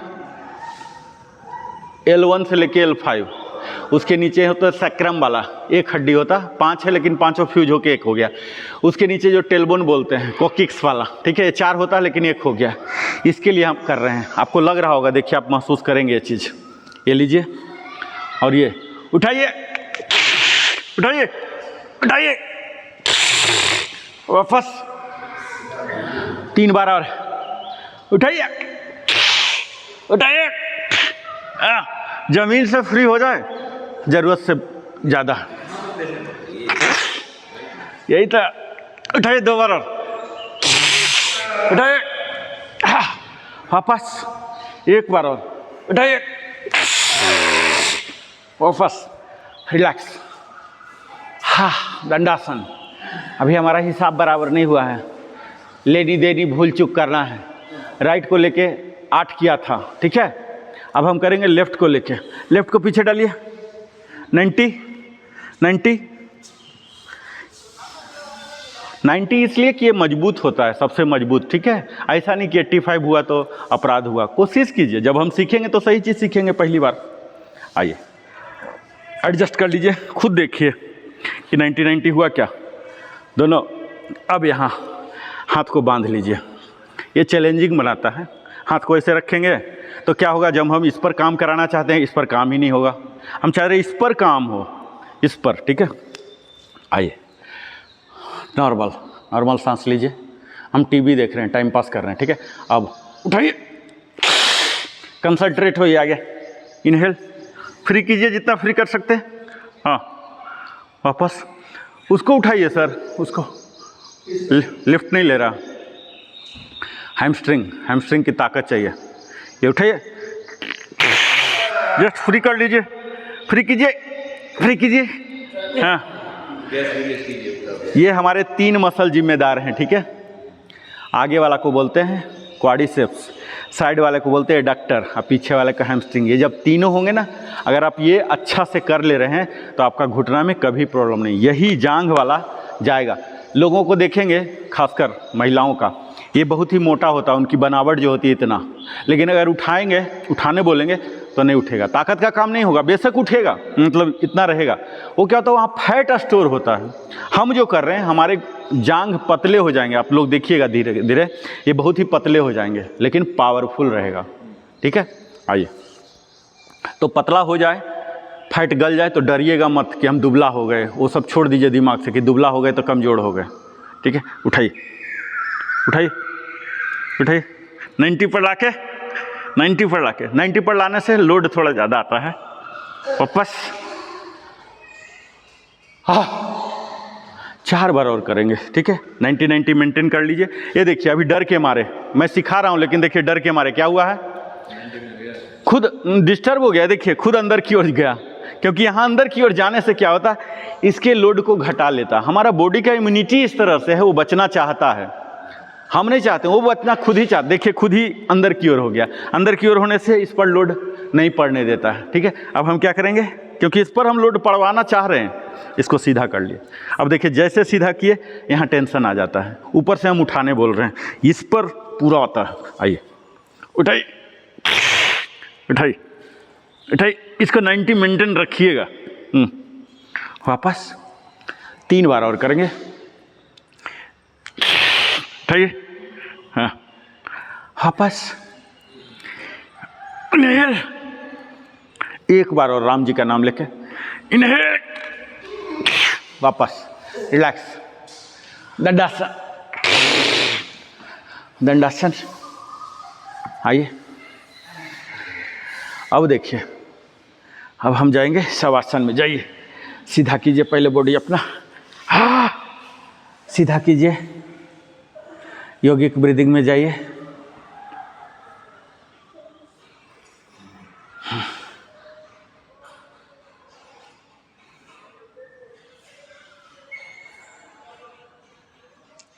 L1 से लेके L5, उसके नीचे होता है सैक्रम वाला, एक हड्डी होता, 5 है लेकिन पांचों फ्यूज होके एक हो गया। उसके नीचे जो टेलबोन बोलते हैं, कोकिक्स वाला, ठीक है, ये 4 होता है लेकिन एक हो गया। इसके लिए हम कर रहे हैं, आपको लग रहा होगा, देखिए आप महसूस करेंगे ये चीज़। ये लीजिए और ये उठाइए, उठाइए, उठाइए, वापस 3 बार और उठाइए, उठाइए। जमीन से फ्री हो जाए, जरूरत से ज़्यादा। यही था। उठाइए 2 बार और उठाइए, वापस 1 बार और उठाइए, वापस रिलैक्स। हाँ, दंडासन। अभी हमारा हिसाब बराबर नहीं हुआ है, लेनी देनी भूल चूक करना है। राइट को लेके 8 किया था, ठीक है। अब हम करेंगे लेफ्ट को लेके। लेफ्ट को पीछे डालिए, 90 इसलिए कि ये मजबूत होता है, सबसे मजबूत, ठीक है। ऐसा नहीं कि 85 हुआ तो अपराध हुआ। कोशिश कीजिए, जब हम सीखेंगे तो सही चीज़ सीखेंगे पहली बार। आइए एडजस्ट कर लीजिए, खुद देखिए कि 90 हुआ क्या दोनों। अब यहाँ हाथ को बांध लीजिए, ये चैलेंजिंग बनाता है। हाथ को ऐसे रखेंगे तो क्या होगा, जब हम इस पर काम कराना चाहते हैं इस पर काम ही नहीं होगा। हम चाह रहे हैं इस पर काम हो, इस पर, ठीक है। आइए नॉर्मल नॉर्मल सांस लीजिए। हम टीवी देख रहे हैं, टाइम पास कर रहे हैं, ठीक है। अब उठाइए, कंसंट्रेट होइए आगे। इनहेल, फ्री कीजिए जितना फ्री कर सकते हैं। हाँ, वापस उसको उठाइए सर, उसको लिफ्ट नहीं ले रहा। हैमस्ट्रिंग की ताकत चाहिए। ये उठाइए, जस्ट फ्री कर लीजिए, फ्री कीजिए। हाँ, ये हमारे 3 मसल जिम्मेदार हैं, ठीक है। आगे वाला को बोलते हैं क्वाड्रिसेप्स, साइड वाले को बोलते हैं एडक्टर, और पीछे वाले का हैमस्ट्रिंग। ये जब तीनों होंगे ना, अगर आप ये अच्छा से कर ले रहे हैं तो आपका घुटना में कभी प्रॉब्लम नहीं। यही जांघ वाला जाएगा। लोगों को देखेंगे, खासकर महिलाओं का, ये बहुत ही मोटा होता है, उनकी बनावट जो होती है इतना, लेकिन अगर उठाने बोलेंगे तो नहीं उठेगा। ताकत का काम नहीं होगा, बेशक उठेगा, मतलब इतना रहेगा। वो क्या होता है, वहाँ फैट स्टोर होता है। हम जो कर रहे हैं, हमारे जांघ पतले हो जाएंगे, आप लोग देखिएगा धीरे धीरे ये बहुत ही पतले हो जाएंगे, लेकिन पावरफुल रहेगा, ठीक है। आइए, तो पतला हो जाए, फैट गल जाए तो डरिएगा मत कि हम दुबला हो गए, वो सब छोड़ दीजिए दिमाग से कि दुबला हो गए तो कमज़ोर हो गए, ठीक है। उठाइए, 90 पर लाके 90 पर लाने से लोड थोड़ा ज़्यादा आता है। वापस 4 बार और करेंगे, ठीक है। 90 मेंटेन कर लीजिए। ये देखिए, अभी डर के मारे मैं सिखा रहा हूँ, लेकिन देखिए डर के मारे क्या हुआ है, खुद डिस्टर्ब हो गया। देखिए खुद अंदर की ओर गया, क्योंकि यहाँ अंदर की ओर जाने से क्या होता है, इसके लोड को घटा लेता। हमारा बॉडी का इम्यूनिटी इस तरह से है, वो बचना चाहता है, हम नहीं चाहते, वो बचना खुद ही चाहता। देखिए खुद ही अंदर की ओर हो गया। अंदर की ओर होने से इस पर लोड नहीं पड़ने देता है, ठीक है। अब हम क्या करेंगे, क्योंकि इस पर हम लोड पड़वाना चाह रहे हैं, इसको सीधा कर लिए। अब देखिए जैसे सीधा किए, यहाँ टेंशन आ जाता है, ऊपर से हम उठाने बोल रहे हैं, इस पर पूरा आता है। आइए, उठाइए, इसको 90 मेंटेन रखिएगा। वापस 3 बार और करेंगे। उठाइए, हाँ, वापस इनहेल, 1 बार और राम जी का नाम लेके इनहेल, वापस रिलैक्स। दंडासन। आइए, अब देखिए, अब हम जाएंगे शवासन में। जाइए, सीधा कीजिए पहले बॉडी अपना, हाँ सीधा कीजिए, योगिक ब्रीदिंग में जाइए।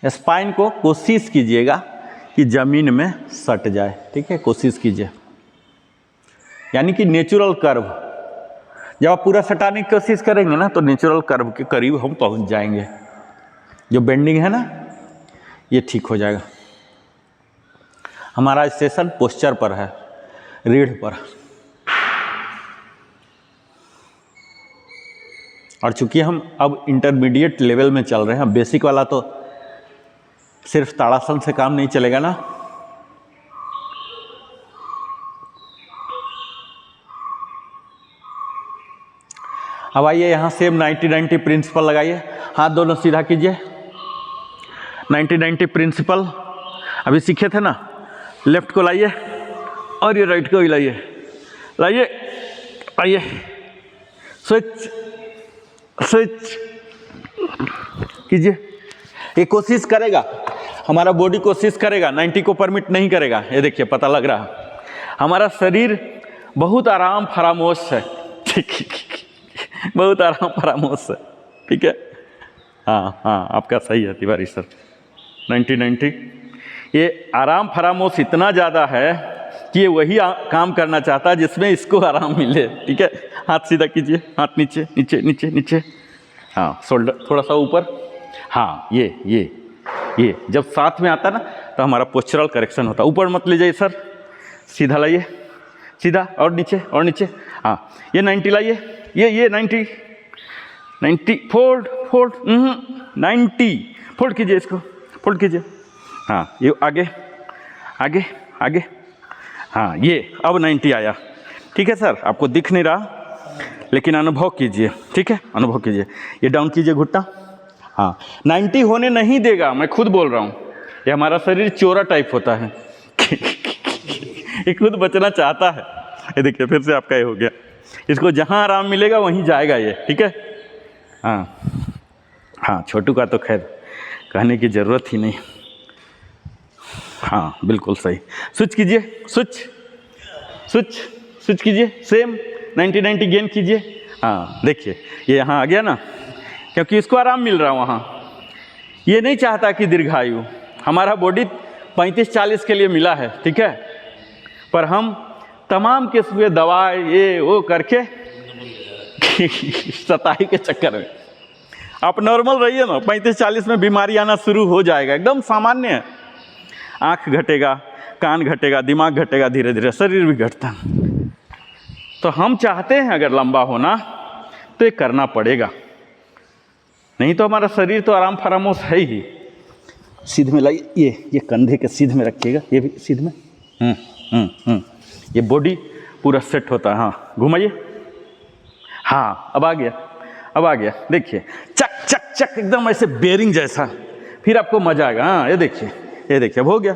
स्पाइन को कोशिश कीजिएगा कि जमीन में सट जाए, ठीक है, कोशिश कीजिए, यानी कि नेचुरल कर्व। जब आप पूरा सटाने की कोशिश करेंगे ना, तो नेचुरल कर्व के करीब हम पहुंच जाएंगे। जो बेंडिंग है ना, ये ठीक हो जाएगा। हमारा सेशन पोस्चर पर है, रीढ़ पर। और चूंकि हम अब इंटरमीडिएट लेवल में चल रहे हैं, बेसिक वाला तो सिर्फ ताड़ासन से काम नहीं चलेगा ना। अब आइए यहाँ सेम 90-90 प्रिंसिपल लगाइए, हाथ दोनों सीधा कीजिए। 90-90 प्रिंसिपल अभी सीखे थे ना, लेफ्ट को लाइए और ये राइट को ही लाइए, लाइए आइए, स्विच स्विच कीजिए। ये कोशिश करेगा, हमारा बॉडी कोशिश करेगा, 90 को परमिट नहीं करेगा। ये देखिए पता लग रहा है हमारा शरीर बहुत आराम फरामोश है, बहुत आराम फरामोश है, ठीक है। हाँ हाँ आपका सही है तिवारी सर, 90-90। ये आराम फरामोश इतना ज़्यादा है कि ये वही काम करना चाहता है जिसमें इसको आराम मिले, ठीक है। हाथ सीधा कीजिए, हाथ नीचे नीचे नीचे नीचे, हाँ शोल्डर थोड़ा सा ऊपर, हाँ ये जब साथ में आता ना तो हमारा पोस्चरल करेक्शन होता है। ऊपर मत ले जाइए सर, सीधा लाइए, सीधा और नीचे, हाँ ये 90 लाइए, ये 90 फोल्ड 90 फोल्ड कीजिए, इसको फोल्ड कीजिए, हाँ ये आगे आगे आगे, हाँ ये अब 90 आया, ठीक है सर। आपको दिख नहीं रहा लेकिन अनुभव कीजिए, ठीक है, अनुभव कीजिए। ये डाउन कीजिए घुटना, हाँ 90 होने नहीं देगा, मैं खुद बोल रहा हूँ। ये हमारा शरीर चोरा टाइप होता है ये खुद बचना चाहता है। ये देखिए फिर से आपका ये हो गया, इसको जहाँ आराम मिलेगा वहीं जाएगा ये, ठीक है। हाँ छोटू का तो खैर कहने की ज़रूरत ही नहीं, हाँ बिल्कुल सही। स्विच कीजिए, स्विच कीजिए, सेम 90-90 गेन कीजिए। हाँ देखिए ये यहाँ आ गया ना, क्योंकि इसको आराम मिल रहा है वहाँ। ये नहीं चाहता कि दीर्घायु, हमारा बॉडी 35-40 के लिए मिला है, ठीक है। पर हम तमाम किस्म के दवा ये वो करके सताई के चक्कर में, आप नॉर्मल रहिए ना, 35-40 में बीमारी आना शुरू हो जाएगा, एकदम सामान्य है। आँख घटेगा, कान घटेगा, दिमाग घटेगा, धीरे धीरे शरीर भी घटता है। तो हम चाहते हैं अगर लंबा होना तो ये करना पड़ेगा, नहीं तो हमारा शरीर तो आराम फरामोश है ही। सीध में लाइए, ये कंधे के सीध में रखिएगा, ये भी सीध में, ये बॉडी पूरा सेट होता है। हाँ घुमाइए, हाँ अब आ गया, देखिए चक चक चक एकदम ऐसे बेरिंग जैसा, फिर आपको मजा आएगा। हाँ ये देखिए अब हो गया।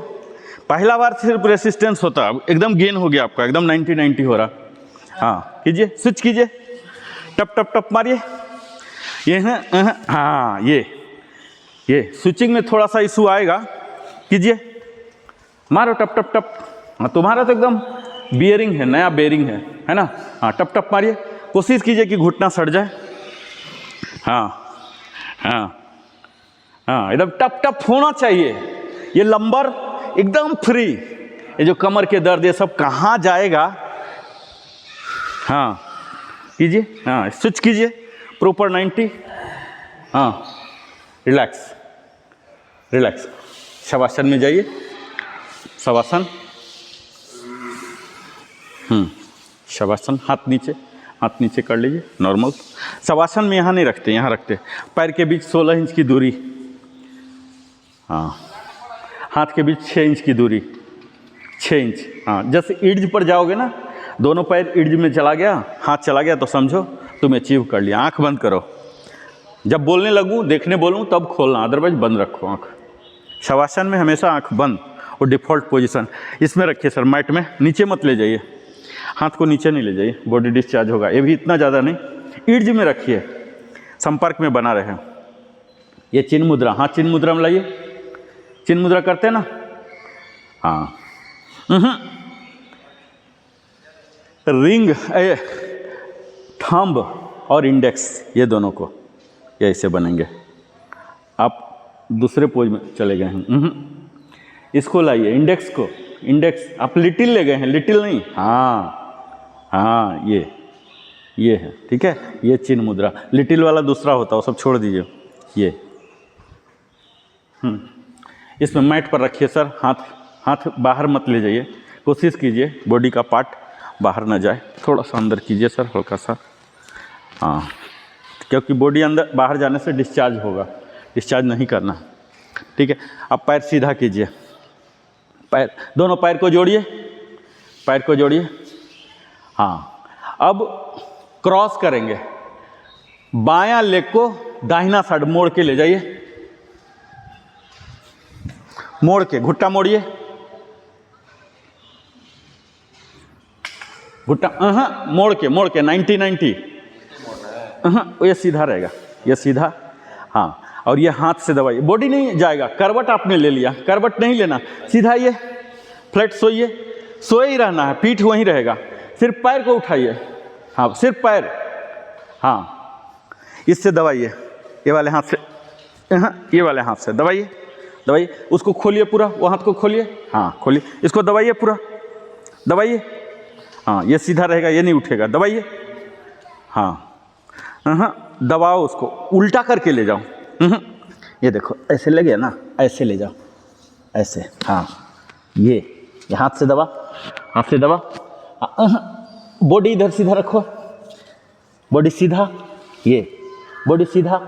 पहला बार सिर्फ रेसिस्टेंस होता, अब एकदम गेन हो गया आपका, एकदम 90-90 हो रहा। हाँ कीजिए, स्विच कीजिए, टप टप टप मारिए, ये है, हाँ ये स्विचिंग में थोड़ा सा इशू आएगा, कीजिए, मारो टप टप टप। हाँ तुम्हारा तो एकदम बियरिंग है, नया बेरिंग है ना। हाँ टप टप मारिए, कोशिश कीजिए कि घुटना सट जाए। हाँ एकदम टप टप होना चाहिए। ये लंबर एकदम फ्री, ये जो कमर के दर्द ये सब कहाँ जाएगा। हाँ कीजिए, हाँ स्विच कीजिए, प्रॉपर 90। हाँ रिलैक्स, शवासन में जाइए, शवासन, शवासन, हाथ नीचे कर लीजिए, नॉर्मल। शवासन में यहाँ नहीं रखते, यहाँ रखते पैर के बीच 16 इंच की दूरी, हाँ हाथ के बीच 6 इंच की दूरी, 6 इंच। हाँ जैसे ईड्ज पर जाओगे ना, दोनों पैर ईड्ज में चला गया, हाथ चला गया तो समझो तुम अचीव कर लिया। आंख बंद करो, जब बोलने लगूँ देखने बोलूँ तब खोलना, अदरवाइज बंद रखो आंख। शवासन में हमेशा आंख बंद, और डिफ़ॉल्ट पोजीशन इसमें रखिए सर, मैट में नीचे मत ले जाइए, हाथ को नीचे नहीं ले जाइए, बॉडी डिस्चार्ज होगा। ये भी इतना ज़्यादा नहीं, ईड्ज में रखिए, संपर्क में बना रहे। ये चिन्ह मुद्रा, हाँ चिन्ह मुद्रा में लाइए, चिन्ह मुद्रा करते हैं ना। हाँ रिंग, थंब और इंडेक्स, ये दोनों को ये ऐसे बनेंगे। आप दूसरे पोज में चले गए हैं, इसको लाइए, इंडेक्स को, इंडेक्स आप लिटिल ले गए हैं, लिटिल नहीं, हाँ ये है, ठीक है। ये चिन्ह मुद्रा, लिटिल वाला दूसरा होता है, वो सब छोड़ दीजिए। ये इसमें मैट पर रखिए सर, हाथ हाथ बाहर मत ले जाइए, कोशिश कीजिए बॉडी का पार्ट बाहर ना जाए, थोड़ा सा अंदर कीजिए सर, हल्का सा। हाँ, क्योंकि बॉडी अंदर बाहर जाने से डिस्चार्ज होगा, डिस्चार्ज नहीं करना, ठीक है। अब पैर सीधा कीजिए, पैर, दोनों पैर को जोड़िए, पैर को जोड़िए। हाँ, अब क्रॉस करेंगे, बायां लेग को दाहिना साइड मोड़ के ले जाइए, मोड़ के घुट्टा मोड़िए, घुट्टा मोड़ के 90 ये सीधा रहेगा, ये सीधा। हाँ, और ये हाथ से दबाइए, बॉडी नहीं जाएगा, करवट आपने ले लिया, करवट नहीं लेना, सीधा ये फ्लैट सोइए, सोए ही रहना है, पीठ वहीं रहेगा, सिर्फ पैर को उठाइए। हाँ, सिर्फ पैर, हाँ, इससे दबाइए, ये वाले हाथ से, ये वाले हाथ से दबाइए, दबाइए, उसको खोलिए पूरा, वो हाथ को खोलिए, हाँ खोलिए, इसको दबाइए पूरा, दबाइए, हाँ ये सीधा रहेगा, ये नहीं उठेगा, दबाइए, हाँ दबाओ उसको, उल्टा करके ले जाओ, ये देखो ऐसे ले गया ना, ऐसे ले जाओ, ऐसे, हाँ ये हाथ से दबा, हाथ से दबा, बॉडी इधर सीधा रखो, बॉडी सीधा, ये बॉडी सीधा,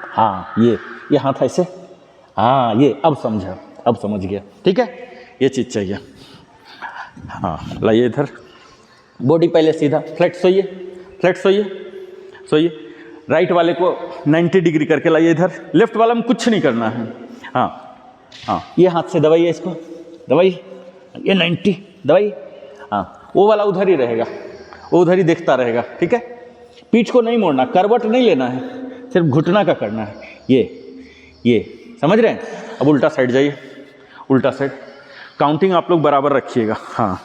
हाँ ये हाथ ऐसे, हाँ ये अब समझा, अब समझ गया, ठीक है, ये चीज़ चाहिए। हाँ लाइए इधर, बॉडी पहले सीधा, फ्लैट सोइए, फ्लैट सोइए, सोइए, राइट वाले को 90 डिग्री करके लाइए इधर, लेफ्ट वाला में कुछ नहीं करना है। हाँ हाँ, ये हाथ से दबाइए, इसको दबाइए, ये 90 दबाइए, हाँ वो वाला उधर ही रहेगा, वो उधर ही देखता रहेगा, ठीक है। पीठ को नहीं मोड़ना, करवट नहीं लेना है, सिर्फ घुटना का करना है, ये समझ रहे हैं। अब उल्टा साइड जाइए, उल्टा साइड, काउंटिंग आप लोग बराबर रखिएगा, हाँ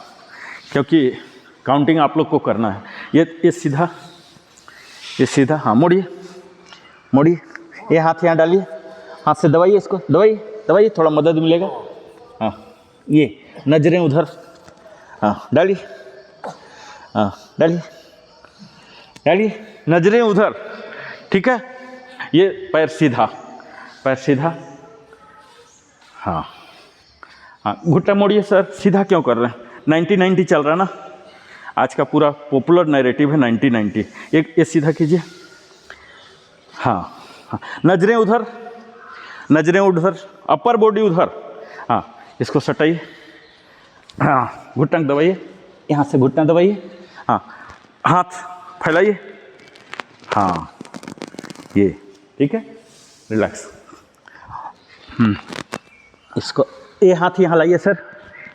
क्योंकि काउंटिंग आप लोग को करना है। ये सीधा, ये सीधा, हाँ मोड़िए, मोड़िए, ये हाथ यहाँ डालिए, हाथ से दबाइए, इसको दबाइए, दबाइए, थोड़ा मदद मिलेगा। हाँ ये नजरें उधर, हाँ डालिए, हाँ डालिए, डालिए, नजरें उधर, ठीक है। ये पैर सीधा, पैर सीधा, हाँ हाँ घुट्टा मोड़िए सर, सीधा क्यों कर रहे हैं, 90 चल रहा है ना, आज का पूरा पॉपुलर नैरेटिव है 90। ये सीधा कीजिए, हाँ हाँ, नजरें उधर, नजरें उधर, अपर बॉडी उधर, हाँ इसको सटाइए, हाँ घुटना दबाइए, यहाँ से घुटना दबाइए, हाँ हाथ फैलाइए, हाँ ये ठीक है, रिलैक्स। इसको, ये हाथ यहाँ लाइए सर,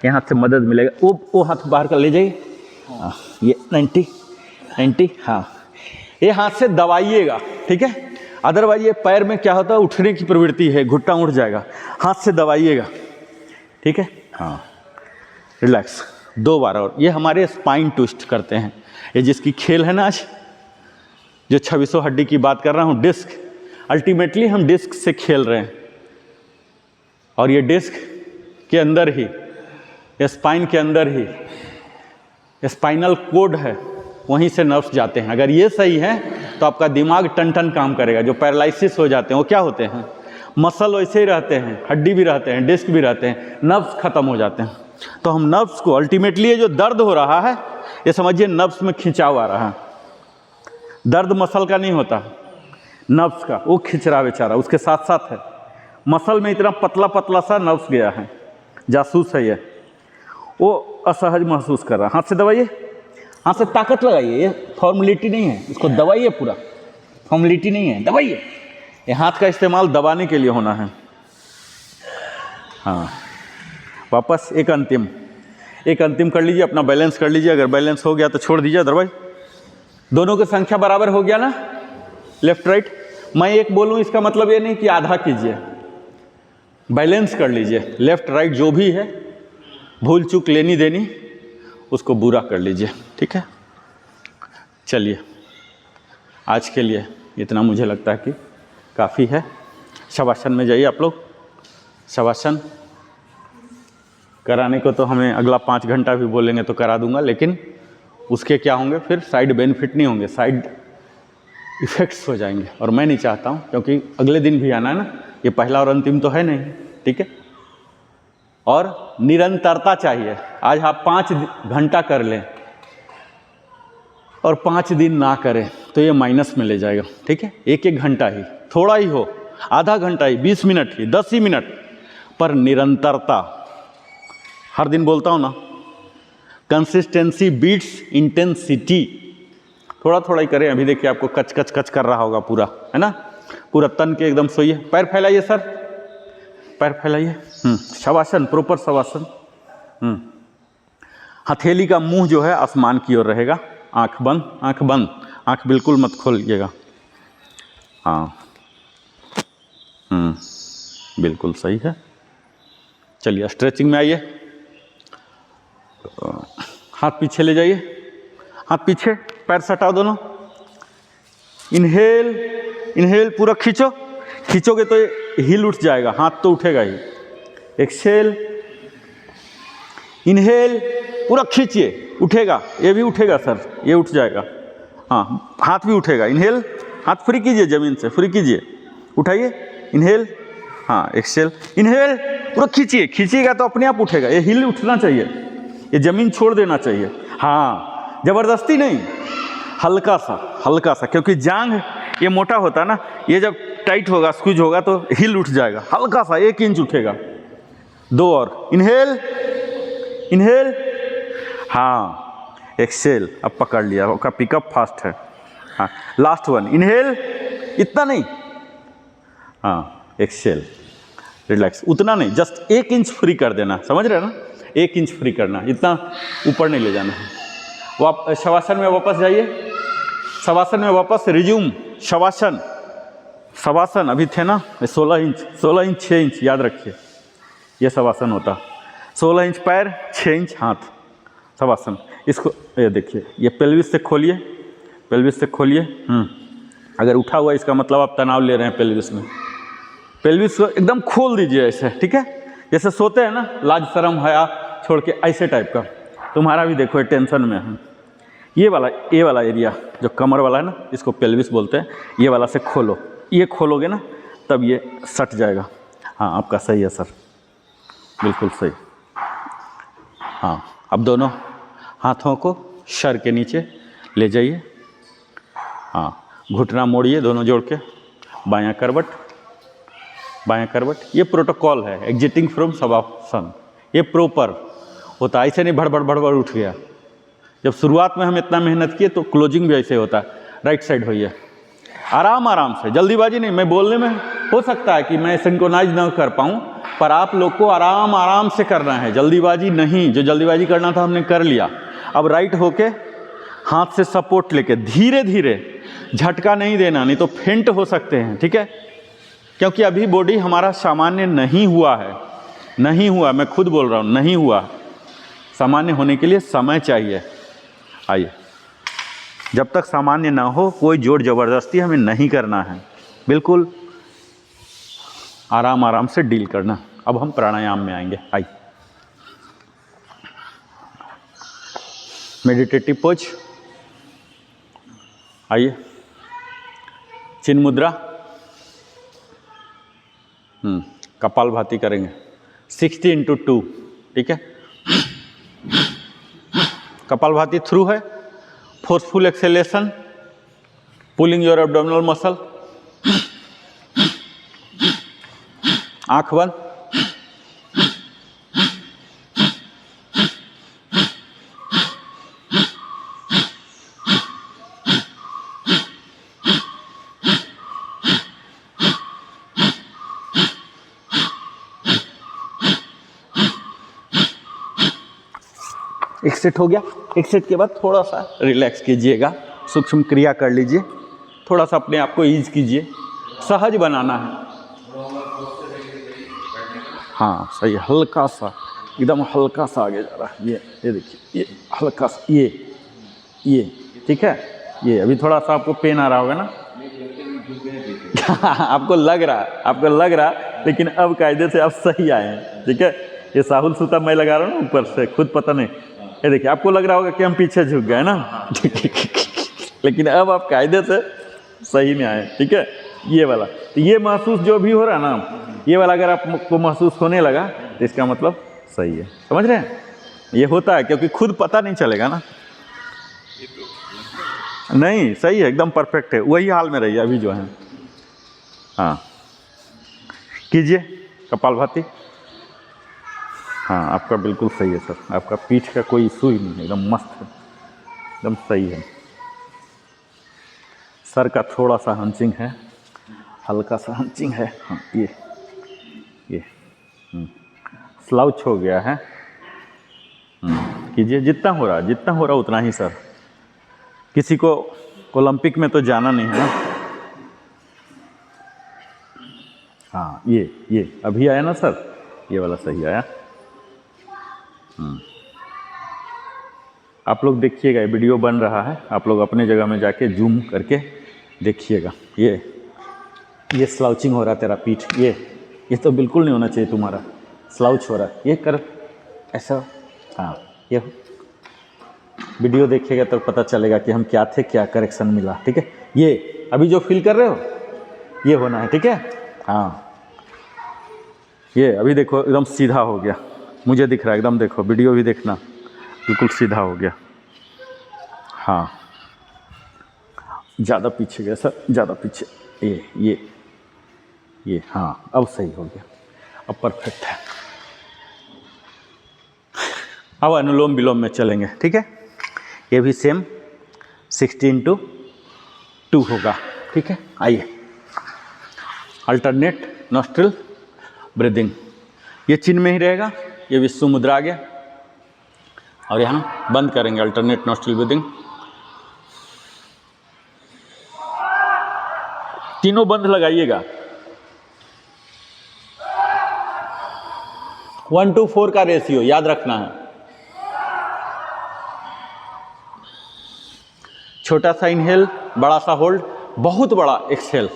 ये हाथ से मदद मिलेगा, वो हाथ बाहर कर ले जाइए, हाँ ये 90, हाँ ये हाथ से दबाइएगा, ठीक है। अदरवाइज ये पैर में क्या होता है, उठने की प्रवृत्ति है, घुट्टा उठ जाएगा, हाथ से दबाइएगा, ठीक है। हाँ रिलैक्स, 2 बार और। ये हमारे स्पाइन ट्विस्ट करते हैं, ये जिसकी खेल है ना आज, जो 2600 हड्डी की बात कर रहा हूँ, डिस्क, अल्टीमेटली हम डिस्क से खेल रहे हैं, और ये डिस्क के अंदर ही, ये स्पाइन के अंदर ही स्पाइनल कोड है, वहीं से नर्व्स जाते हैं। अगर ये सही है तो आपका दिमाग टन काम करेगा। जो पैरालिसिस हो जाते हैं वो क्या होते हैं, मसल वैसे ही रहते हैं, हड्डी भी रहते हैं, डिस्क भी रहते हैं, नर्व्स खत्म हो जाते हैं। तो हम नर्व्स को अल्टीमेटली, ये जो दर्द हो रहा है ये समझिए नर्व्स में खिंचाव आ रहा है, दर्द मसल का नहीं होता, नर्व्स का, वो खिंच रहा बेचारा, उसके साथ साथ है मसल में इतना पतला सा नर्व्स गया है, जासूस है ये, वो असहज महसूस कर रहा है। हाथ से दबाइए, हाथ से ताकत लगाइए, ये फॉर्मेलिटी नहीं है, इसको दबाइए पूरा, फॉर्मेलिटी नहीं है, दबाइए। ये हाथ का इस्तेमाल दबाने के लिए होना है। हाँ वापस एक अंतिम कर लीजिए, अपना बैलेंस कर लीजिए, अगर बैलेंस हो गया तो छोड़ दीजिए, अदरवाइज दोनों की संख्या बराबर हो गया ना, लेफ्ट राइट। मैं एक बोलूँ इसका मतलब ये नहीं कि आधा कीजिए, बैलेंस कर लीजिए, लेफ्ट राइट जो भी है, भूल चूक लेनी देनी उसको पूरा कर लीजिए, ठीक है। चलिए आज के लिए इतना मुझे लगता है कि काफ़ी है। शवासन में जाइए आप लोग, शवासन कराने को तो हमें अगला 5 घंटा भी बोलेंगे तो करा दूंगा, लेकिन उसके क्या होंगे फिर साइड बेनिफिट नहीं होंगे, साइड इफ़ेक्ट्स हो जाएंगे, और मैं नहीं चाहता हूँ, क्योंकि अगले दिन भी आना है ना, ये पहला और अंतिम तो है नहीं, ठीक है। और निरंतरता चाहिए। आज आप 5 घंटा कर लें और 5 दिन ना करें तो ये माइनस में ले जाएगा, ठीक है। 1-1 घंटा ही, थोड़ा ही हो, आधा घंटा ही, 20 मिनट ही, 10 ही मिनट, पर निरंतरता। हर दिन बोलता हूँ ना, कंसिस्टेंसी बीट्स इंटेंसिटी। थोड़ा थोड़ा ही करें। अभी देखिए आपको कच कच कच कर रहा होगा पूरा, है ना, पूरा तन के एकदम सोइए। पैर फैलाइए सर, पैर फैलाइए। शवासन, प्रॉपर शवासन। हथेली का मुंह जो है आसमान की ओर रहेगा। आंख बंद, आंख बंद, आंख बिल्कुल मत खोलिएगा। हाँ, बिल्कुल सही है। चलिए स्ट्रेचिंग में आइए। हाथ पीछे ले जाइए, हाथ पीछे, पैर सटाओ दोनों। इनहेल, इनहेल पूरा खींचो, खींचोगे तो हिल उठ जाएगा, हाथ तो उठेगा ही। एक्सहेल, इनहेल, पूरा खींचिए, उठेगा, ये भी उठेगा सर, ये उठ जाएगा। हाँ, हाथ भी उठेगा। इनहेल, हाथ फ्री कीजिए, जमीन से फ्री कीजिए, उठाइए। इनहेल, हाँ, एक्सहेल, इनहेल, पूरा खींचिए, खींचिएगा तो अपने आप उठेगा। ये हिल उठना चाहिए, ये जमीन छोड़ देना चाहिए। हाँ, जबरदस्ती नहीं, हल्का सा, हल्का सा, क्योंकि जांघ ये मोटा होता है ना, ये जब टाइट होगा, स्क्वीज होगा तो हिल उठ जाएगा। हल्का सा 1 इंच उठेगा। 2 और, इनहेल, इनहेल, हाँ, एक्सहेल, अब पकड़ लिया, उसका पिकअप फास्ट है। हाँ, लास्ट वन, इनहेल, इतना नहीं, हाँ, एक्सहेल, रिलैक्स, उतना नहीं, जस्ट 1 इंच फ्री कर देना, समझ रहे हैं ना, 1 इंच फ्री करना, इतना ऊपर नहीं ले जाना है। शवासन में वापस जाइए, शवासन में वापस रिज्यूम। शवासन, शवासन अभी थे ना 16 इंच, 16 इंच 6 इंच, याद रखिए, ये शवासन होता। 16 इंच पैर, 6 इंच हाथ, शवासन। इसको ये देखिए, ये पेल्विस से खोलिए, पेल्विस से खोलिए। अगर उठा हुआ इसका मतलब आप तनाव ले रहे हैं पेल्विस में। पेल्विस को एकदम खोल दीजिए ऐसे, ठीक है, जैसे सोते हैं ना, लाज शर्म हया छोड़ के, ऐसे टाइप का। तुम्हारा भी देखो टेंशन में है। ये वाला एरिया जो कमर वाला है ना, इसको पेल्विस बोलते हैं। ये वाला से खोलो, ये खोलोगे ना तब ये सट जाएगा। हाँ, आपका सही है सर, बिल्कुल सही। हाँ, अब दोनों हाथों को सर के नीचे ले जाइए। हाँ, घुटना मोड़िए दोनों जोड़ के, बायां करवट, बायां करवट। ये प्रोटोकॉल है, एग्जिटिंग फ्रॉम शवासन। ये प्रॉपर होता है, ऐसे नहीं भड़बड़ भड़बड़ उठ गया। जब शुरुआत में हम इतना मेहनत किए तो क्लोजिंग भी ऐसे होता है। राइट साइड होइए, आराम आराम से, जल्दीबाजी नहीं। मैं बोलने में हो सकता है कि मैं सिंक्रोनाइज ना कर पाऊँ, पर आप लोग को आराम आराम से करना है, जल्दीबाजी नहीं। जो जल्दीबाजी करना था हमने कर लिया। अब राइट होके हाथ से सपोर्ट लेके धीरे धीरे, झटका नहीं देना, नहीं तो फेंट हो सकते हैं, ठीक है, क्योंकि अभी बॉडी हमारा सामान्य नहीं हुआ है, नहीं हुआ, मैं खुद बोल रहा हूँ, नहीं हुआ। सामान्य होने के लिए समय चाहिए। आइए, जब तक सामान्य ना हो कोई जोर जबरदस्ती हमें नहीं करना है, बिल्कुल आराम आराम से डील करना। अब हम प्राणायाम में आएंगे। आइए, मेडिटेटिव पोज। आइए, चिन्ह मुद्रा, कपालभाति करेंगे 60x2, ठीक है। कपालभाति थ्रू है, forceful acceleration, pulling your abdominal muscle. आंख बंद, एक सेट हो गया। एक सेट के बाद थोड़ा सा रिलैक्स कीजिएगा, सूक्ष्म क्रिया कर लीजिए, थोड़ा सा अपने आप को ईज कीजिए, सहज बनाना है। हाँ सही, हल्का सा, एकदम हल्का सा आगे जा रहा है। ये देखिए, ये हल्का सा, ये ठीक है। ये अभी थोड़ा सा आपको पेन आ रहा होगा ना आपको लग रहा, लेकिन अब कायदे से आप सही आए हैं, ठीक है। ये साहुल सूता मैं लगा रहा हूँ ना ऊपर से, खुद पता नहीं। ये देखिए, आपको लग रहा होगा कि हम पीछे झुक गए ना लेकिन अब आप कायदे से सही में आए, ठीक है। ये वाला, तो ये महसूस जो भी हो रहा है ना, ये वाला अगर आपको महसूस होने लगा तो इसका मतलब सही है, समझ रहे हैं? ये होता है क्योंकि खुद पता नहीं चलेगा ना। नहीं, सही है, एकदम परफेक्ट है, वही हाल में रहिए अभी जो है। हाँ, कीजिए कपालभाति। हाँ, आपका बिल्कुल सही है सर, आपका पीठ का कोई इशू ही नहीं है, एकदम मस्त है, एकदम सही है। सर का थोड़ा सा हंचिंग है, हल्का सा हंचिंग है। हाँ, ये स्लाउच हो गया है। कीजिए, जितना हो रहा उतना ही सर। किसी को ओलंपिक में तो जाना नहीं है ना। हाँ, ये अभी आया ना सर, ये वाला सही आया। आप लोग देखिएगा, ये वीडियो बन रहा है, आप लोग अपने जगह में जाके जूम करके देखिएगा। ये स्लाउचिंग हो रहा है तेरा पीठ, ये तो बिल्कुल नहीं होना चाहिए तुम्हारा, स्लाउच हो रहा है, ये कर ऐसा। हाँ, ये वीडियो देखिएगा तो पता चलेगा कि हम क्या थे, क्या करेक्शन मिला। ठीक है, ये अभी जो फील कर रहे हो ये होना है। ठीक है, हाँ, ये अभी देखो एकदम सीधा हो गया, मुझे दिख रहा है एकदम, देखो वीडियो भी देखना, बिल्कुल सीधा हो गया। हाँ, ज़्यादा पीछे गया सर, ज़्यादा पीछे, ये हाँ, अब सही हो गया, अब परफेक्ट है। अब अनुलोम विलोम में चलेंगे। ठीक है, ये भी सेम 16:2 होगा। ठीक है, आइए, अल्टरनेट नॉस्ट्रिल ब्रीदिंग, ये चिन्ह में ही रहेगा, ये विश्व मुद्रा आ गया, और यहाँ बंद करेंगे अल्टरनेट नॉस्ट्रिल ब्रीदिंग। तीनों बंद लगाइएगा, 1:4 का रेशियो याद रखना है। छोटा सा इनहेल, बड़ा सा होल्ड, बहुत बड़ा एक्सहेल।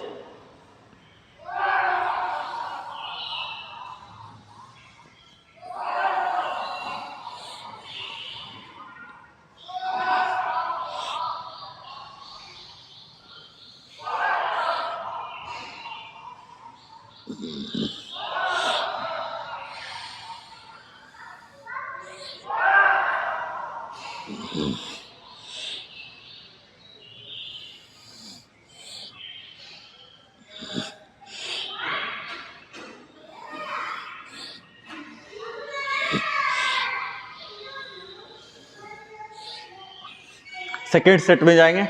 सेकेंड सेट में जाएंगे।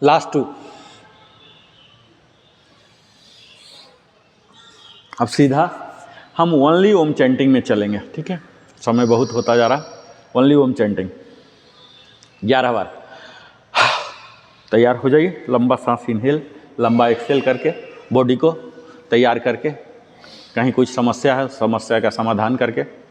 लास्ट 2। अब सीधा हम ओनली ओम चैंटिंग में चलेंगे। ठीक है, समय बहुत होता जा रहा, ओनली ओम चैंटिंग 11 बार। तैयार हो जाइए, लंबा सांस इनहेल, लंबा एक्सहेल करके बॉडी को तैयार करके, कहीं कुछ समस्या है समस्या का समाधान करके।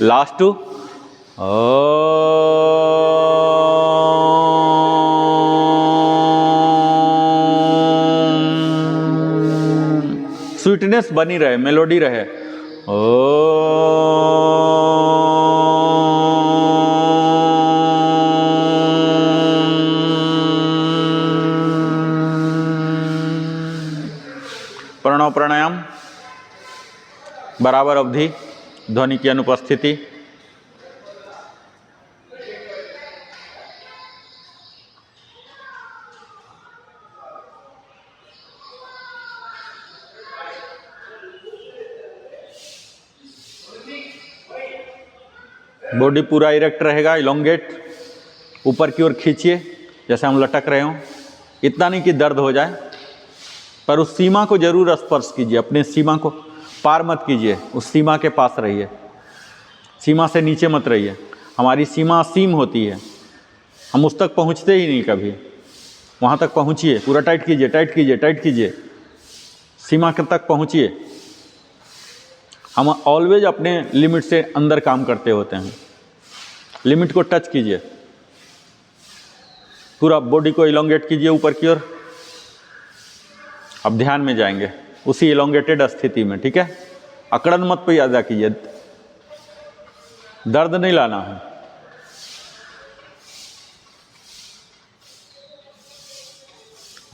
लास्ट टू स्वीटनेस बनी रहे, मेलोडी रहे। प्रणव प्राणायाम, बराबर अवधि, ध्वनि की अनुपस्थिति। बॉडी पूरा इरेक्ट रहेगा, इलोंगेट, ऊपर की ओर खींचिए जैसे हम लटक रहे हों। इतना नहीं कि दर्द हो जाए, पर उस सीमा को जरूर स्पर्श कीजिए, अपने सीमा को पार मत कीजिए, उस सीमा के पास रहिए, सीमा से नीचे मत रहिए। हमारी सीमा असीम होती है, हम उस तक पहुंचते ही नहीं कभी। वहाँ तक पहुँचिए, पूरा टाइट कीजिए, टाइट कीजिए, टाइट कीजिए, सीमा के तक पहुँचिए। हम ऑलवेज अपने लिमिट से अंदर काम करते होते हैं। लिमिट को टच कीजिए, पूरा बॉडी को इलोंगेट कीजिए ऊपर की ओर। अब ध्यान में जाएंगे उसी इलोंगेटेड स्थिति में, ठीक है। अकड़न मत पैदा कीजिए, दर्द नहीं लाना है।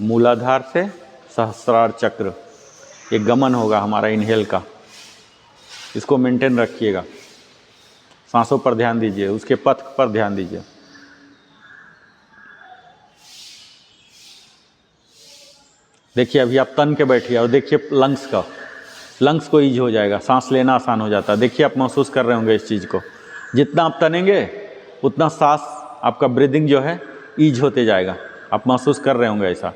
मूलाधार से सहस्रार चक्र, ये गमन होगा हमारा इनहेल का, इसको मेंटेन रखिएगा। सांसों पर ध्यान दीजिए, उसके पथ पर ध्यान दीजिए। देखिए अभी आप तन के बैठिए और देखिए लंग्स का, लंग्स को ईज हो जाएगा, सांस लेना आसान हो जाता है। देखिए आप महसूस कर रहे होंगे इस चीज़ को। जितना आप तनेंगे उतना सांस, आपका ब्रीदिंग जो है ईज होते जाएगा। आप महसूस कर रहे होंगे ऐसा।